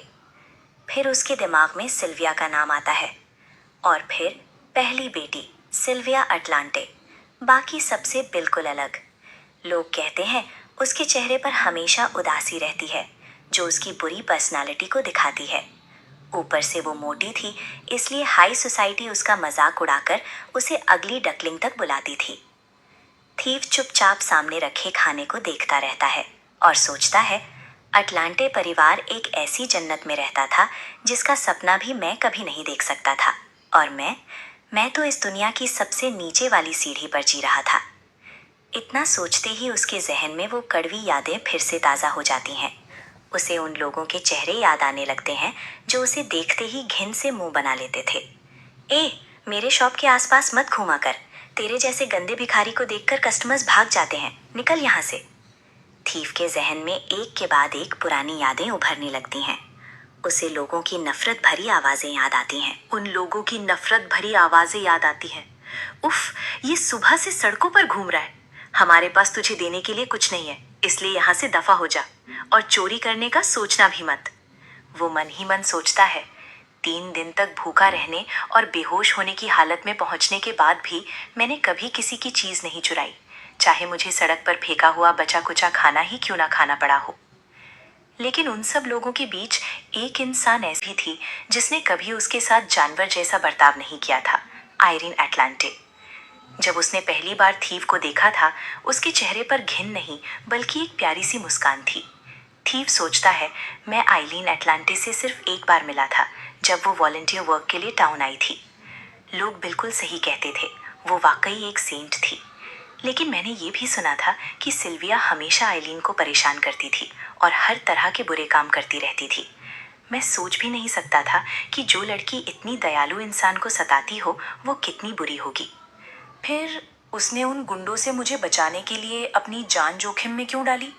फिर उसके दिमाग में सिल्विया का नाम आता है और फिर पहली बेटी सिल्विया अटलांटे, बाकी सबसे बिल्कुल अलग। लोग कहते हैं उसके चेहरे पर हमेशा उदासी रहती है, जो उसकी बुरी पर्सनालिटी को दिखाती है। ऊपर से वो मोटी थी, इसलिए हाई सोसाइटी उसका मजाक उड़ाकर उसे अगली डकलिंग तक बुलाती थी। थीव चुपचाप सामने रखे खाने को देखता रहता है और सोचता है, अटलांटे परिवार एक ऐसी जन्नत में रहता था जिसका सपना भी मैं कभी नहीं देख सकता था। और मैं तो इस दुनिया की सबसे नीचे वाली सीढ़ी पर जी रहा था। इतना सोचते ही उसके जहन में वो कड़वी यादें फिर से ताज़ा हो जाती हैं। उसे उन लोगों के चेहरे याद आने लगते हैं जो उसे देखते ही घिन से मुंह बना लेते थे। ए, मेरे शॉप के आसपास मत घूमा कर, तेरे जैसे गंदे भिखारी को देखकर कस्टमर्स भाग जाते हैं, निकल यहाँ से। थीव के जहन में एक के बाद एक पुरानी यादें उभरने लगती हैं। उसे लोगों की नफरत भरी आवाजें याद आती हैं। उन लोगों की नफरत भरी आवाजें याद आती हैं। उफ, ये सुबह से सड़कों पर घूम रहा है। हमारे पास तुझे देने के लिए कुछ नहीं है, इसलिए यहाँ से दफा हो जा और चोरी करने का सोचना भी मत। वो मन ही मन सोचता है, 3 दिन तक भूखा रहने और बेहोश होने की हालत में पहुंचने के बाद भी मैंने कभी किसी की चीज नहीं चुराई, चाहे मुझे सड़क पर फेंका हुआ बचा कुचा खाना ही क्यों ना खाना पड़ा हो। लेकिन उन सब लोगों के बीच एक इंसान ऐसी थी जिसने कभी उसके साथ जानवर जैसा बर्ताव नहीं किया था, आयरीन अटलांटे। जब उसने पहली बार थीव को देखा था, उसके चेहरे पर घिन नहीं बल्कि एक प्यारी सी मुस्कान थी। थीव सोचता है, मैं आइलीन अटलांटे से सिर्फ एक बार मिला था, जब वो वॉलंटियर वर्क के लिए टाउन आई थी। लोग बिल्कुल सही कहते थे, वो वाकई एक सेंट थी। लेकिन मैंने ये भी सुना था कि सिल्विया हमेशा आइलीन को परेशान करती थी और हर तरह के बुरे काम करती रहती थी। मैं सोच भी नहीं सकता था कि जो लड़की इतनी दयालु इंसान को सताती हो वो कितनी बुरी होगी। फिर उसने उन गुंडों से मुझे बचाने के लिए अपनी जान जोखिम में क्यों डाली?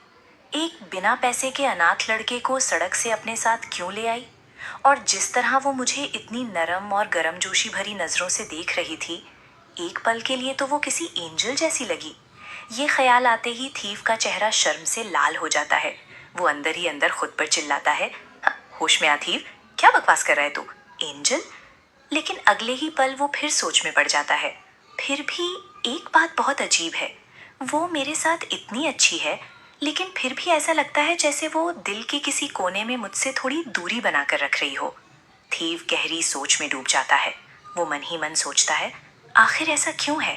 एक बिना पैसे के अनाथ लड़के को सड़क से अपने साथ क्यों ले आई? और जिस तरह वो मुझे इतनी नरम और गर्मजोशी भरी नजरों से देख रही थी, एक पल के लिए तो वो किसी एंजल जैसी लगी। ये ख्याल आते ही थीव का चेहरा शर्म से लाल हो जाता है। वो अंदर ही अंदर खुद पर चिल्लाता है, "हाँ, होश में आ थीव, क्या बकवास कर रहा है तू? एंजल?" लेकिन अगले ही पल वो फिर सोच में पड़ जाता है। फिर भी एक बात बहुत अजीब है, वो मेरे साथ इतनी अच्छी है, लेकिन फिर भी ऐसा लगता है जैसे वो दिल के किसी कोने में मुझसे थोड़ी दूरी बनाकर रख रही हो। थीव गहरी सोच में डूब जाता है। वो मन ही मन सोचता है, आखिर ऐसा क्यों है?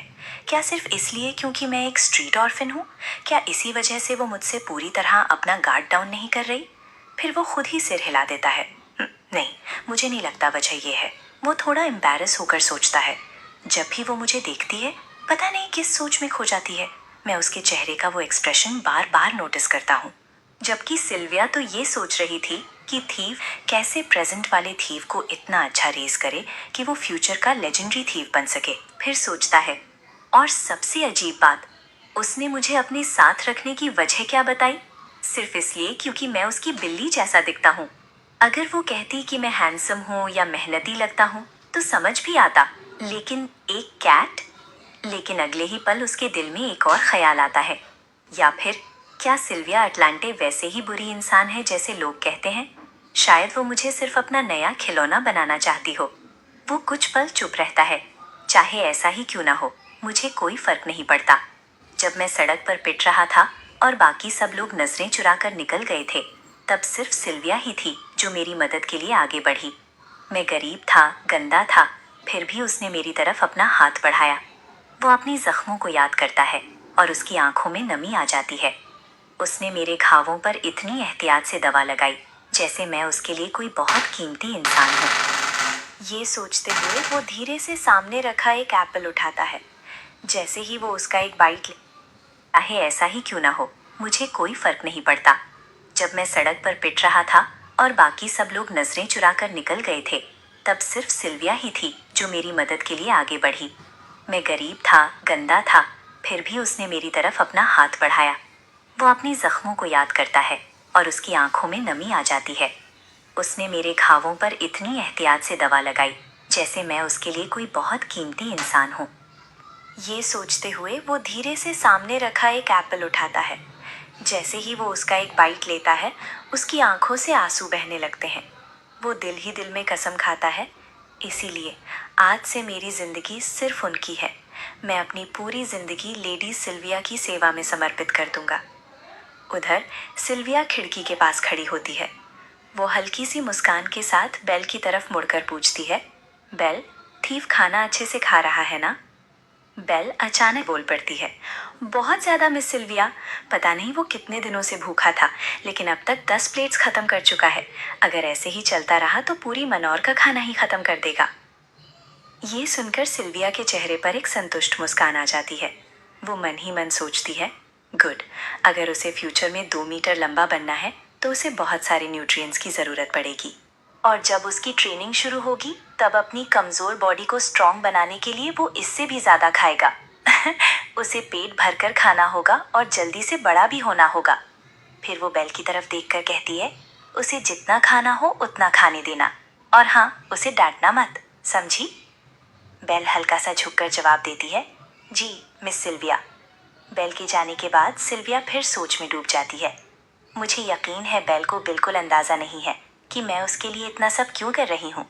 क्या सिर्फ इसलिए क्योंकि मैं एक स्ट्रीट ऑर्फन हूँ? क्या इसी वजह से वो मुझसे पूरी तरह अपना गार्ड डाउन नहीं कर रही? फिर वो खुद ही सिर हिला देता है। नहीं, मुझे नहीं लगता वजह ये है। वो थोड़ा एम्बैरस होकर सोचता है। जब भी वो मुझे देखती है, पता नहीं किस सोच में खो जाती है। मैं उसके चेहरे का वो एक्सप्रेशन बार बार नोटिस करता हूँ। जबकि सिल्विया तो ये सोच रही थी कि थीव कैसे प्रेजेंट वाले थीव को इतना अच्छा रेस करे कि वो फ्यूचर का लेजेंडरी थीव बन सके। फिर सोचता है, और सबसे अजीब बात, उसने मुझे अपने साथ रखने की वजह क्या बताई? सिर्फ इसलिए क्योंकि मैं उसकी बिल्ली जैसा दिखता हूँ। अगर वो कहती कि मैं हैंडसम हूँ या मेहनती लगता हूँ तो समझ भी आता, लेकिन एक कैट? लेकिन अगले ही पल उसके दिल में एक और ख्याल आता है। या फिर क्या सिल्विया अटलांटे वैसे ही बुरी इंसान है जैसे लोग कहते हैं? शायद वो मुझे सिर्फ अपना नया खिलौना बनाना चाहती हो। वो कुछ पल चुप रहता है। चाहे ऐसा ही क्यों ना हो, मुझे कोई फर्क नहीं पड़ता। जब मैं सड़क पर पिट रहा था और बाकी सब लोग नजरें चुराकर निकल गए थे, तब सिर्फ सिल्विया ही थी जो मेरी मदद के लिए आगे बढ़ी। मैं गरीब था, गंदा था, फिर भी उसने मेरी तरफ अपना हाथ बढ़ाया। वो अपनी जख्मों को याद करता है और उसकी आंखों में नमी आ जाती है। उसने मेरे घावों पर इतनी एहतियात से दवा लगाई जैसे मैं उसके लिए कोई बहुत कीमती इंसान हूँ। ये सोचते हुए वो धीरे से सामने रखा एक एप्पल उठाता है। जैसे ही वो उसका एक बाइट ले, चाहे ऐसा ही क्यों ना हो, मुझे कोई फर्क नहीं पड़ता। जब मैं सड़क पर पिट रहा था और बाकी सब लोग नजरें चुराकर निकल गए थे, तब सिर्फ सिल्विया ही थी जो मेरी मदद के लिए आगे बढ़ी। मैं गरीब था, गंदा था, फिर भी उसने मेरी तरफ अपना हाथ बढ़ाया। वो अपनी जख्मों को याद करता है और उसकी आंखों में नमी आ जाती है। उसने मेरे घावों पर इतनी एहतियात से दवा लगाई जैसे मैं उसके लिए कोई बहुत कीमती इंसान हूँ। ये सोचते हुए वो धीरे से सामने रखा एक एप्पल उठाता है। जैसे ही वो उसका एक बाइट लेता है, उसकी आंखों से आंसू बहने लगते हैं। वो दिल ही दिल में कसम खाता है, इसीलिए आज से मेरी जिंदगी सिर्फ उनकी है। मैं अपनी पूरी जिंदगी लेडी सिल्विया की सेवा में समर्पित कर दूंगा। उधर सिल्विया खिड़की के पास खड़ी होती है। वो हल्की सी मुस्कान के साथ बेल की तरफ मुड़कर पूछती है, बेल, थीव खाना अच्छे से खा रहा है ना? बेल अचानक बोल पड़ती है, बहुत ज्यादा मिस सिल्विया। पता नहीं वो कितने दिनों से भूखा था, लेकिन अब तक 10 प्लेट्स खत्म कर चुका है। अगर ऐसे ही चलता रहा तो पूरी मनौर का खाना ही खत्म कर देगा। ये सुनकर सिल्विया के चेहरे पर एक संतुष्ट मुस्कान आ जाती है। वो मन ही मन सोचती है, गुड, अगर उसे फ्यूचर में 2 मीटर लंबा बनना है तो उसे बहुत सारे न्यूट्रिएंट्स की ज़रूरत पड़ेगी। और जब उसकी ट्रेनिंग शुरू होगी तब अपनी कमज़ोर बॉडी को स्ट्रॉन्ग बनाने के लिए वो इससे भी ज़्यादा खाएगा। उसे पेट भरकर खाना होगा और जल्दी से बड़ा भी होना होगा। फिर वो बेल की तरफ देखकर कहती है, उसे जितना खाना हो उतना खाने देना, और हाँ, उसे डांटना मत, समझी? बेल हल्का सा झुककर जवाब देती है, जी मिस सिल्विया। बेल के जाने के बाद सिल्विया फिर सोच में डूब जाती है। मुझे यकीन है बेल को बिल्कुल अंदाज़ा नहीं है कि मैं उसके लिए इतना सब क्यों कर रही हूँ।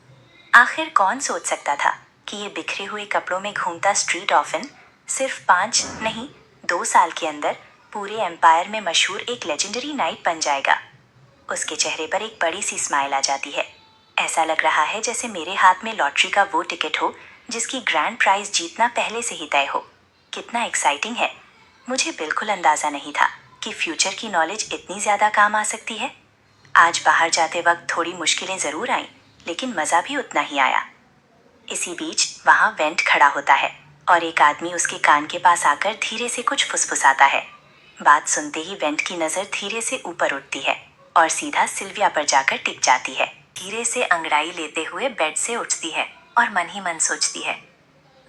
आखिर कौन सोच सकता था कि ये बिखरे हुए कपड़ों में घूमता स्ट्रीट ऑफन सिर्फ 5 नहीं 2 साल के अंदर पूरे एम्पायर में मशहूर एक लेजेंडरी नाइट बन जाएगा। उसके चेहरे पर एक बड़ी सी स्माइल आ जाती है। ऐसा लग रहा है जैसे मेरे हाथ में लॉटरी का वो टिकट हो जिसकी ग्रैंड प्राइज जीतना पहले से ही तय हो। कितना एक्साइटिंग है। मुझे बिल्कुल अंदाज़ा नहीं था कि फ्यूचर की नॉलेज इतनी ज़्यादा काम आ सकती है। आज बाहर जाते वक्त थोड़ी मुश्किलें ज़रूर आईं, लेकिन मज़ा भी उतना ही आया। इसी बीच वहाँ वेंट खड़ा होता है और एक आदमी उसके कान के पास आकर धीरे से कुछ फुसफुसाता है। बात सुनते ही वेंट की नज़र धीरे से ऊपर उठती है और सीधा सिल्विया पर जाकर टिक जाती है। धीरे से अंगड़ाई लेते हुए बेड से उठती है और मन ही मन सोचती है,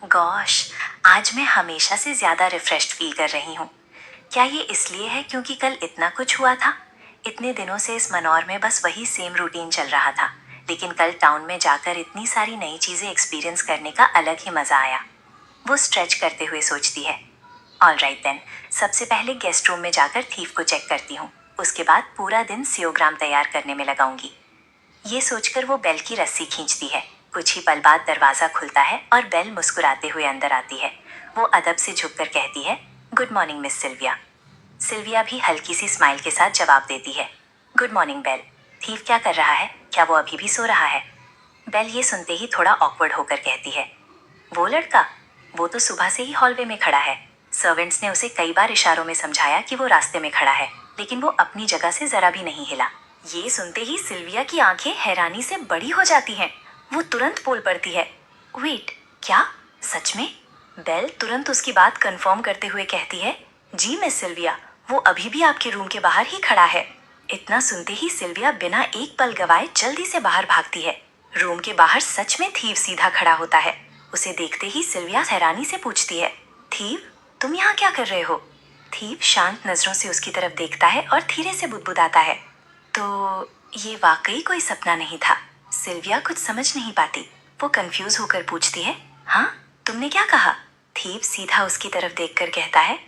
गॉश, आज मैं हमेशा से ज़्यादा रिफ्रेश्ड फील कर रही हूँ। क्या ये इसलिए है क्योंकि कल इतना कुछ हुआ था? इतने दिनों से इस मनौर में बस वही सेम रूटीन चल रहा था, लेकिन कल टाउन में जाकर इतनी सारी नई चीजें एक्सपीरियंस करने का अलग ही मजा आया। वो स्ट्रेच करते हुए सोचती है। ऑल राइट देन, सबसे पहले गेस्ट रूम में जाकर थीफ को चेक करती हूँ। उसके बाद पूरा दिन सियोग्राम तैयार करने में लगाऊंगी। ये सोचकर वो बेल की रस्सी खींचती है। कुछ ही पल बाद दरवाजा खुलता है और बेल मुस्कुराते हुए अंदर आती है। वो अदब से झुककर कहती है, good morning miss Sylvia. Sylvia भी हल्की सी स्माइल के साथ जवाब देती है, गुड मॉर्निंग बेल। थीफ क्या कर रहा है? क्या वो अभी भी सो रहा है? बेल ये सुनते ही थोड़ा ऑकवर्ड होकर कहती है, वो लड़का? वो तो सुबह से ही हॉलवे में खड़ा है। सर्वेंट्स ने उसे कई बार इशारों में समझाया कि वो रास्ते में खड़ा है, लेकिन वो अपनी जगह से जरा भी नहीं हिला। ये सुनते ही सिल्विया की आंखें हैरानी से बड़ी हो जाती हैं। वो तुरंत बोल पड़ती है, वेट, क्या? सच में? बेल तुरंत उसकी बात कंफर्म करते हुए कहती है, जी मिस सिल्विया, वो अभी भी आपके रूम के बाहर ही खड़ा है। इतना सुनते ही सिल्विया बिना एक पल गवाए जल्दी से बाहर भागती है। रूम के बाहर सच में थीव सीधा खड़ा होता है। उसे देखते ही सिल्विया हैरानी से पूछती है, थीव, तुम यहाँ क्या कर रहे हो? थीव शांत नजरों से उसकी तरफ देखता है और धीरे से बुदबुदाता है, तो ये वाकई कोई सपना नहीं था। सिल्विया कुछ समझ नहीं पाती। वो कंफ्यूज होकर पूछती है, हाँ, तुमने क्या कहा? थीव सीधा उसकी तरफ देखकर कहता है,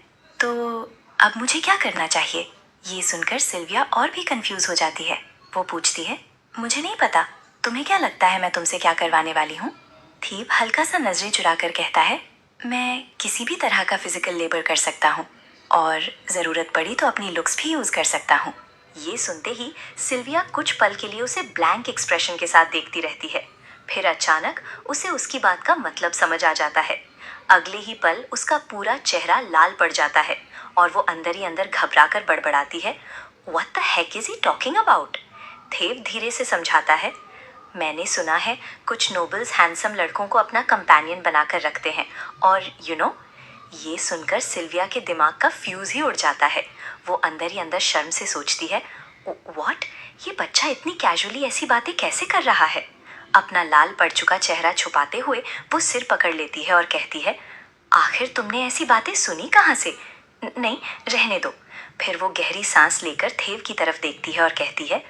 तो अब मुझे क्या करना चाहिए? ये सुनकर सिल्विया और भी कंफ्यूज हो जाती है। वो पूछती है, मुझे नहीं पता, तुम्हें क्या लगता है मैं तुमसे क्या करवाने वाली हूँ? थीव हल्का सा नजरें चुराकर कहता है, मैं किसी भी तरह का फिजिकल लेबर कर सकता हूँ और जरूरत पड़ी तो अपनी लुक्स भी यूज कर सकता हूँ। ये सुनते ही सिल्विया कुछ पल के लिए उसे ब्लैंक एक्सप्रेशन के साथ देखती रहती है। फिर अचानक उसे उसकी बात का मतलब समझ आ जाता है। अगले ही पल उसका पूरा चेहरा लाल पड़ जाता है और वो अंदर ही अंदर घबराकर बड़बड़ाती है, what the heck is he talking about? थेव धीरे से समझाता है, मैंने सुना है कुछ नोबल्स हैंडसम लड़कों को अपना कंपेनियन बनाकर रखते हैं और ये सुनकर सिल्विया के दिमाग का फ्यूज ही उड़ जाता है। वो अंदर ही अंदर शर्म से सोचती है, व्हाट, ये बच्चा इतनी कैजुअली ऐसी बातें कैसे कर रहा है? अपना लाल पड़ चुका चेहरा छुपाते हुए वो सिर पकड़ लेती है और कहती है, आखिर तुमने ऐसी बातें सुनी कहाँ से? नहीं, रहने दो। फिर वो गहरी सांस लेकर थेव की तरफ देखती है और कहती है,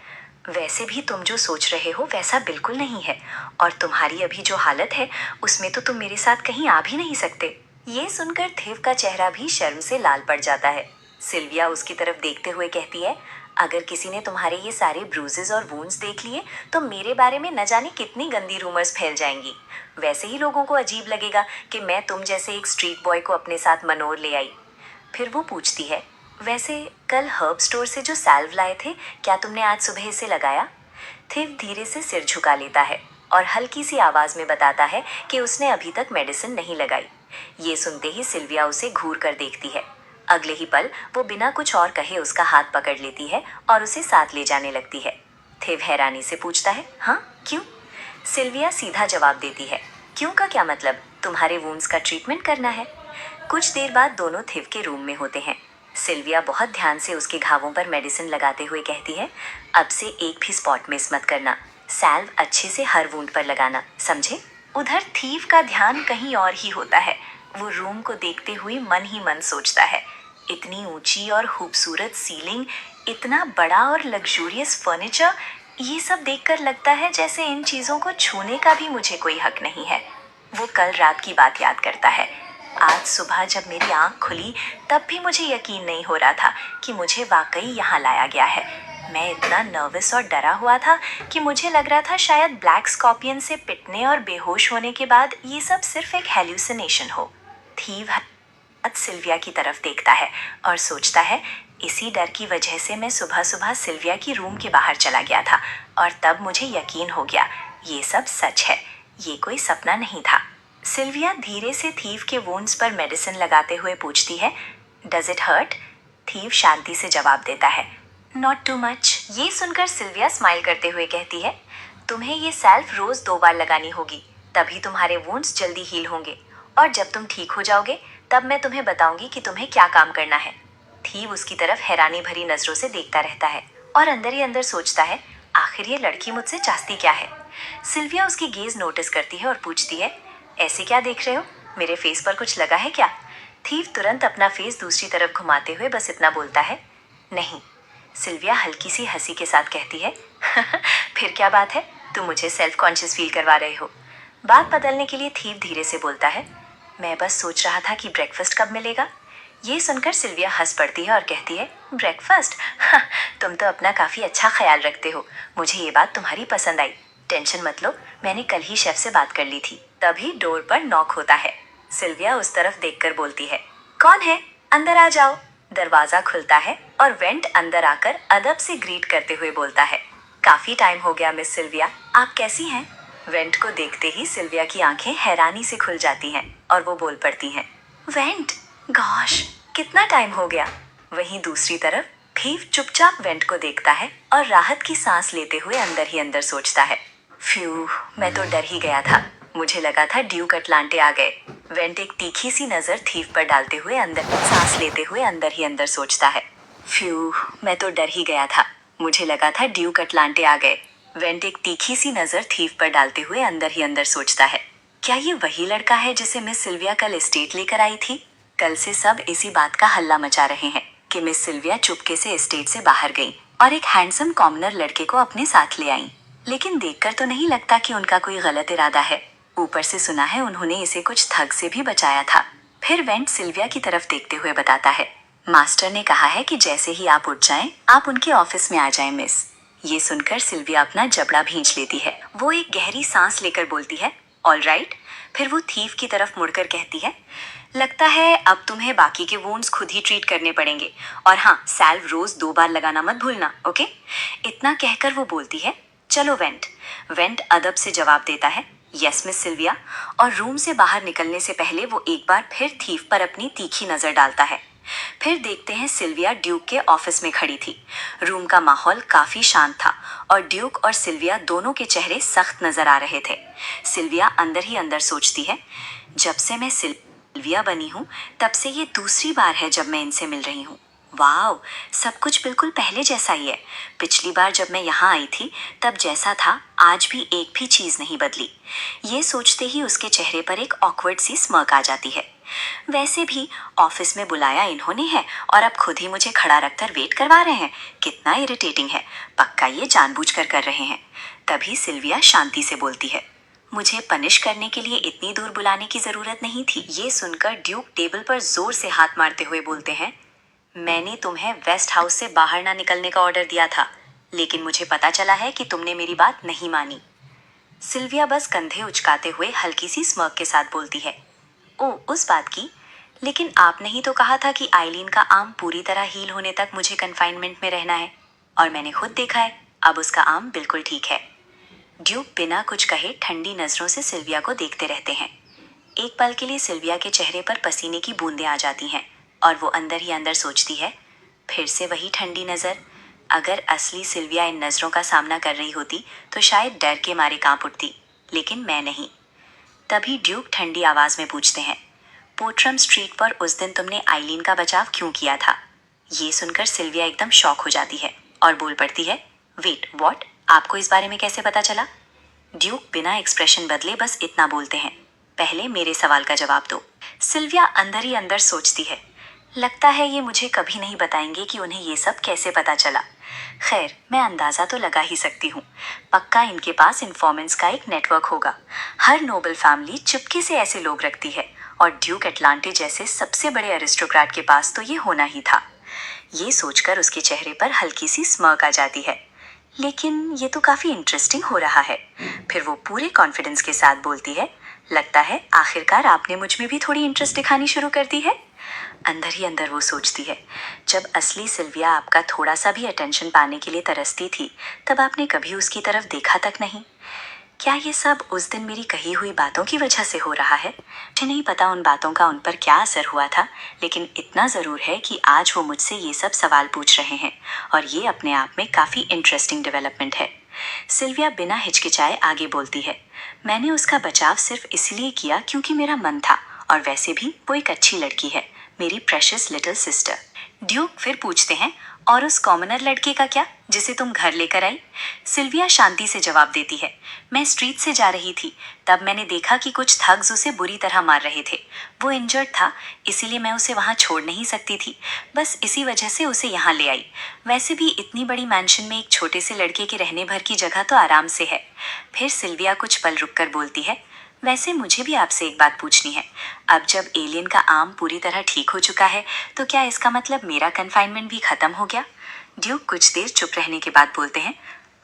वैसे भी तुम जो सोच रहे हो वैसा बिल्कुल नहीं है और तुम्हारी अभी जो हालत है उसमें तो तुम मेरे साथ कहीं आ भी नहीं सकते। ये सुनकर थेव का चेहरा भी शर्म से लाल पड़ जाता है। सिल्विया उसकी तरफ देखते हुए कहती है, अगर किसी ने तुम्हारे ये सारे ब्रूजेस और वुंड्स देख लिए तो मेरे बारे में न जाने कितनी गंदी रूमर्स फैल जाएंगी। वैसे ही लोगों को अजीब लगेगा कि मैं तुम जैसे एक स्ट्रीट बॉय को अपने साथ मनोर ले आई। फिर वो पूछती है, वैसे कल हर्ब स्टोर से जो सैल्व लाए थे, क्या तुमने आज सुबह इसे लगाया? थिव धीरे से सिर झुका लेता है और हल्की सी आवाज में बताता है कि उसने अभी तक मेडिसिन नहीं लगाई। ये सुनते ही सिल्विया उसे घूर कर देखती है। अगले ही पल वो बिना कुछ और कहे उसका हाथ पकड़ लेती है और उसे साथ ले जाने लगती है। थिव हैरानी से पूछता है, हाँ, क्यों? सिल्विया सीधा जवाब देती है, क्यों का क्या मतलब? तुम्हारे वुंड्स का ट्रीटमेंट करना है। कुछ देर बाद दोनों थिव के रूम में होते हैं। सिल्विया बहुत ध्यान से उसके घावों पर मेडिसिन लगाते हुए कहती है, अब से एक भी स्पॉट मिस मत करना। सैल्व अच्छे से हर वुंड पर लगाना, समझे? उधर थीव का ध्यान कहीं और ही होता है। वो रूम को देखते हुए मन ही मन सोचता है, इतनी ऊंची और खूबसूरत सीलिंग, इतना बड़ा और लग्जूरियस फर्नीचर, ये सब देखकर लगता है जैसे इन चीज़ों को छूने का भी मुझे कोई हक नहीं है। वो कल रात की बात याद करता है। आज सुबह जब मेरी आंख खुली तब भी मुझे यकीन नहीं हो रहा था कि मुझे वाकई यहाँ लाया गया है। मैं इतना नर्वस और डरा हुआ था कि मुझे लग रहा था शायद ब्लैक स्कॉर्पियन से पिटने और बेहोश होने के बाद ये सब सिर्फ एक हेल्यूसिनेशन हो। थीव सिल्विया की तरफ देखता है और सोचता है, इसी डर की वजह से मैं सुबह सुबह सिल्विया की रूम के बाहर चला गया था और तब मुझे यकीन हो गया ये सब सच है, ये कोई सपना नहीं था। सिल्विया धीरे से थीव के वुंड्स पर मेडिसिन लगाते हुए पूछती है, डज इट हर्ट? थीव शांति से जवाब देता है, नॉट टू मच। ये सुनकर सिल्विया स्माइल करते हुए कहती है, तुम्हें ये सैल्व रोज 2 बार लगानी होगी, तभी तुम्हारे वुंड्स जल्दी हील होंगे और जब तुम ठीक हो जाओगे तब मैं तुम्हें बताऊंगी कि तुम्हें क्या काम करना है। थीव उसकी तरफ हैरानी भरी नजरों से देखता रहता है और अंदर ही अंदर सोचता है, आखिर ये लड़की मुझसे चाहती क्या है? सिल्विया उसकी गेज नोटिस करती है और पूछती है, ऐसे क्या देख रहे हो? मेरे फेस पर कुछ लगा है क्या? थीव तुरंत अपना फेस दूसरी तरफ घुमाते हुए बस इतना बोलता है, नहीं। सिल्विया हल्की सी हंसी के साथ कहती है, फिर क्या बात है, तुम मुझे सेल्फ कॉन्शियस फील करवा रहे हो। बात बदलने के लिए थीव धीरे से बोलता है, मैं बस सोच रहा था कि ब्रेकफास्ट कब मिलेगा। ये सुनकर सिल्विया हंस पड़ती है और कहती है, ब्रेकफास्ट? तुम तो अपना काफ़ी अच्छा ख्याल रखते हो, मुझे ये बात तुम्हारी पसंद आई। टेंशन मत लो, मैंने कल ही शेफ से बात कर ली थी। तभी डोर पर नॉक होता है। सिल्विया उस तरफ देखकर बोलती है, कौन है, अंदर आ जाओ। दरवाजा खुलता है और वेंट अंदर आकर अदब से ग्रीट करते हुए बोलता है, काफी टाइम हो गया मिस सिल्विया, आप कैसी हैं? वेंट को देखते ही सिल्विया की आंखें हैरानी से खुल जाती हैं और वो बोल पड़ती हैं, वेंट, गॉश, कितना टाइम हो गया। वहीं दूसरी तरफ थीव चुपचाप वेंट को देखता है और राहत की सांस लेते हुए अंदर ही अंदर सोचता है, फ्यू, मैं तो डर ही गया था, मुझे लगा था ड्यूक अटलांटे आ गए। वेंट एक तीखी सी नजर थीव पर डालते हुए अंदर सांस लेते हुए अंदर ही अंदर सोचता है, फ्यू, मैं तो डर ही गया था, मुझे लगा था ड्यूक अटलांटे आ गए। वेंट एक तीखी सी नजर थीव पर डालते हुए अंदर ही अंदर सोचता है, क्या ये वही लड़का है जिसे मिस सिल्विया कल एस्टेट लेकर आई थी? कल से सब इसी बात का हल्ला मचा रहे हैं कि मिस सिल्विया चुपके से एस्टेट से बाहर गई और एक हैंडसम कॉमनर लड़के को अपने साथ ले आई, लेकिन देखकर तो नहीं लगता कि उनका कोई गलत इरादा है। ऊपर से सुना है उन्होंने इसे कुछ ठग से भी बचाया था। फिर वेंट सिल्विया की तरफ देखते हुए बताता है, मास्टर ने कहा है कि जैसे ही आप उठ जाएं, आप उनके ऑफिस में आ जाएं मिस। ये सुनकर सिल्विया अपना जबड़ा भींच लेती है। वो एक गहरी सांस लेकर बोलती है, ऑल राइट। फिर वो थीव की तरफ मुड़कर कहती है, लगता है अब तुम्हें बाकी के वुंड्स खुद ही ट्रीट करने पड़ेंगे, और हाँ, सैल्व रोज 2 बार लगाना मत भूलना, ओके? इतना कहकर वो बोलती है, चलो वेंट। वेंट अदब से जवाब देता है, यस मिस सिल्विया, और रूम से बाहर निकलने से पहले वो एक बार फिर थीव पर अपनी तीखी नजर डालता है। फिर देखते हैं सिल्विया ड्यूक के ऑफिस में खड़ी थी। रूम का माहौल काफी शांत था और ड्यूक और सिल्विया दोनों के चेहरे सख्त नजर आ रहे थे। सिल्विया अंदर ही अंदर सोचती है, जब से मैं सिल्विया बनी हूँ तब से ये दूसरी बार है जब मैं इनसे मिल रही हूँ। वाव, सब कुछ बिल्कुल पहले जैसा ही है। पिछली बार जब मैं यहाँ आई थी तब जैसा था आज भी एक भी चीज नहीं बदली। ये सोचते ही उसके चेहरे पर एक ऑकवर्ड सी स्मर्क आ जाती है। वैसे भी ऑफिस में बुलाया इन्होंने है और अब खुद ही मुझे खड़ा रखकर वेट करवा रहे हैं, कितना इरिटेटिंग है, पक्का ये जानबूझकर कर रहे हैं। तभी सिल्विया शांति से बोलती है, मुझे पनिश करने के लिए इतनी दूर बुलाने की जरूरत नहीं थी। ये सुनकर ड्यूक टेबल पर जोर से हाथ मारते हुए बोलते हैं, मैंने तुम्हें वेस्ट हाउस से बाहर ना निकलने का ऑर्डर दिया था, लेकिन मुझे पता चला है कि तुमने मेरी बात नहीं मानी। सिल्विया बस कंधे उचकाते हुए हल्की सी स्मर्क के साथ बोलती है, ओ उस बात की, लेकिन आपने ही तो कहा था कि आइलीन का आर्म पूरी तरह हील होने तक मुझे कन्फाइनमेंट में रहना है, और मैंने खुद देखा है अब उसका आर्म बिल्कुल ठीक है। ड्यूक बिना कुछ कहे ठंडी नजरों से सिल्विया को देखते रहते हैं। एक पल के लिए सिल्विया के चेहरे पर पसीने की बूंदें आ जाती हैं और वो अंदर ही अंदर सोचती है, फिर से वही ठंडी नजर। अगर असली सिल्विया इन नजरों का सामना कर रही होती तो शायद डर के मारे कांप उठती, लेकिन मैं नहीं। तभी ड्यूक ठंडी आवाज में पूछते हैं, पोट्रम स्ट्रीट पर उस दिन तुमने आइलीन का बचाव क्यों किया था? ये सुनकर सिल्विया एकदम शॉक हो जाती है और बोल पड़ती है, वेट व्हाट, आपको इस बारे में कैसे पता चला? ड्यूक बिना एक्सप्रेशन बदले बस इतना बोलते हैं, पहले मेरे सवाल का जवाब दो। सिल्विया अंदर ही अंदर सोचती है, लगता है ये मुझे कभी नहीं बताएंगे कि उन्हें ये सब कैसे पता चला। खैर, मैं अंदाजा तो लगा ही सकती हूँ, पक्का इनके पास इन्फॉर्मेंट्स का एक नेटवर्क होगा। हर नोबल फैमिली चुपके से ऐसे लोग रखती है और ड्यूक अटलांटे जैसे सबसे बड़े अरिस्टोक्रेट के पास तो ये होना ही था। ये सोचकर उसके चेहरे पर हल्की सी स्मर्क आ जाती है, लेकिन ये तो काफी इंटरेस्टिंग हो रहा है। फिर वो पूरे कॉन्फिडेंस के साथ बोलती है, लगता है आखिरकार आपने मुझ में भी थोड़ी इंटरेस्ट दिखानी शुरू कर दी है। अंदर ही अंदर वो सोचती है, जब असली सिल्विया आपका थोड़ा सा भी अटेंशन पाने के लिए तरसती थी तब आपने कभी उसकी तरफ देखा तक नहीं। क्या ये सब उस दिन मेरी कही हुई बातों की वजह से हो रहा है? मुझे नहीं पता उन बातों का उन पर क्या असर हुआ था, लेकिन इतना ज़रूर है कि आज वो मुझसे ये सब सवाल पूछ रहे हैं और ये अपने आप में काफ़ी इंटरेस्टिंग डेवलपमेंट है। सिल्विया बिना हिचकिचाए आगे बोलती है, मैंने उसका बचाव सिर्फ इसलिए किया क्योंकि मेरा मन था, और वैसे भी वो एक अच्छी लड़की है, मेरी प्रेशियस लिटिल सिस्टर। ड्यूक फिर पूछते हैं, और उस कॉमनर लड़के का क्या, जिसे तुम घर लेकर आई? सिल्विया शांति से जवाब देती है। मैं स्ट्रीट से जा रही थी, तब मैंने देखा कि कुछ थग्स उसे बुरी तरह मार रहे थे। वो इंजर्ड था, इसीलिए मैं उसे वहाँ छोड़ नहीं सकती थी। बस इसी वजह से उसे यहाँ ले आई। वैसे भी इतनी बड़ी मैंशन में एक छोटे से लड़के के रहने भर की जगह तो आराम से है। फिर सिल्विया कुछ पल रुक कर बोलती है, वैसे मुझे भी आपसे एक बात पूछनी है। अब जब एलियन का आर्म पूरी तरह ठीक हो चुका है, तो क्या इसका मतलब मेरा कन्फाइनमेंट भी खत्म हो गया? ड्यूक कुछ देर चुप रहने के बाद बोलते हैं,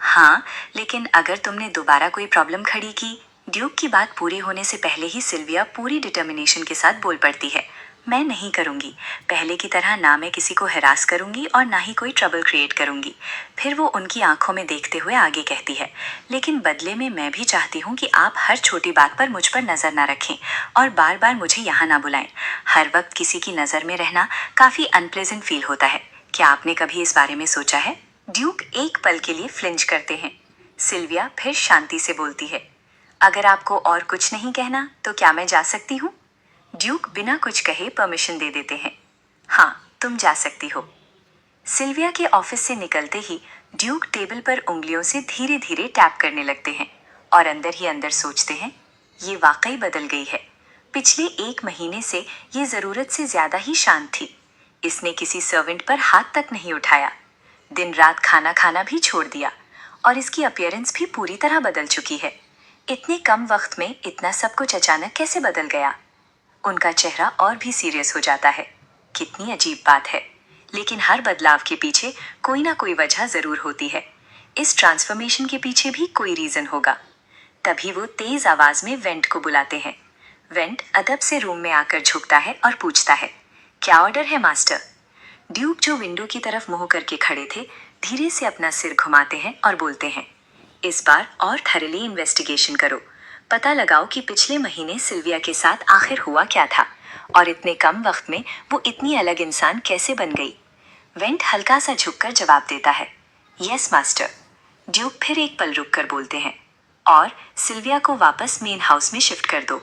हाँ, लेकिन अगर तुमने दोबारा कोई प्रॉब्लम खड़ी की। ड्यूक की बात पूरी होने से पहले ही सिल्विया पूरी डिटर्मिनेशन के साथ बोल पड़ती है, मैं नहीं करूँगी। पहले की तरह ना मैं किसी को हरास करूँगी और ना ही कोई ट्रबल क्रिएट करूँगी। फिर वो उनकी आंखों में देखते हुए आगे कहती है, लेकिन बदले में मैं भी चाहती हूँ कि आप हर छोटी बात पर मुझ पर नज़र ना रखें और बार बार मुझे यहाँ ना बुलाएं। हर वक्त किसी की नज़र में रहना काफ़ी अनप्लेजेंट फील होता है। क्या आपने कभी इस बारे में सोचा है? ड्यूक एक पल के लिए फ्लिंच करते हैं। सिल्विया फिर शांति से बोलती है, अगर आपको और कुछ नहीं कहना तो क्या मैं जा सकती हूँ? ड्यूक बिना कुछ कहे परमिशन दे देते हैं। हाँ, तुम जा सकती हो। सिल्विया के ऑफिस से निकलते ही ड्यूक टेबल पर उंगलियों से धीरे धीरे टैप करने लगते हैं और अंदर ही अंदर सोचते हैं, ये वाकई बदल गई है। पिछले 1 महीने से ये ज़रूरत से ज़्यादा ही शांत थी। इसने किसी सर्वेंट पर हाथ तक नहीं उठाया, दिन रात खाना खाना भी छोड़ दिया और इसकी अपीयरेंस भी पूरी तरह बदल चुकी है। इतने कम वक्त में इतना सब कुछ अचानक कैसे बदल गया? उनका चेहरा और भी सीरियस हो जाता है। कितनी अजीब बात है, लेकिन हर बदलाव के पीछे कोई ना कोई वजह जरूर होती है। इस ट्रांसफॉर्मेशन के पीछे भी कोई रीजन होगा। तभी वो तेज आवाज में वेंट को बुलाते हैं। वेंट अदब से रूम में आकर झुकता है और पूछता है, क्या ऑर्डर है मास्टर? ड्यूक जो विंडो की तरफ मुंह करके खड़े थे, धीरे से अपना सिर घुमाते हैं और बोलते हैं, इस बार और थरली इन्वेस्टिगेशन करो। पता लगाओ कि पिछले महीने सिल्विया के साथ आखिर हुआ क्या था और इतने कम वक्त में वो इतनी अलग इंसान कैसे बन गई। वेंट हल्का सा झुककर जवाब देता है, यस मास्टर। ड्यूक फिर एक पल रुक कर बोलते हैं, और सिल्विया को वापस मेन हाउस में शिफ्ट कर दो।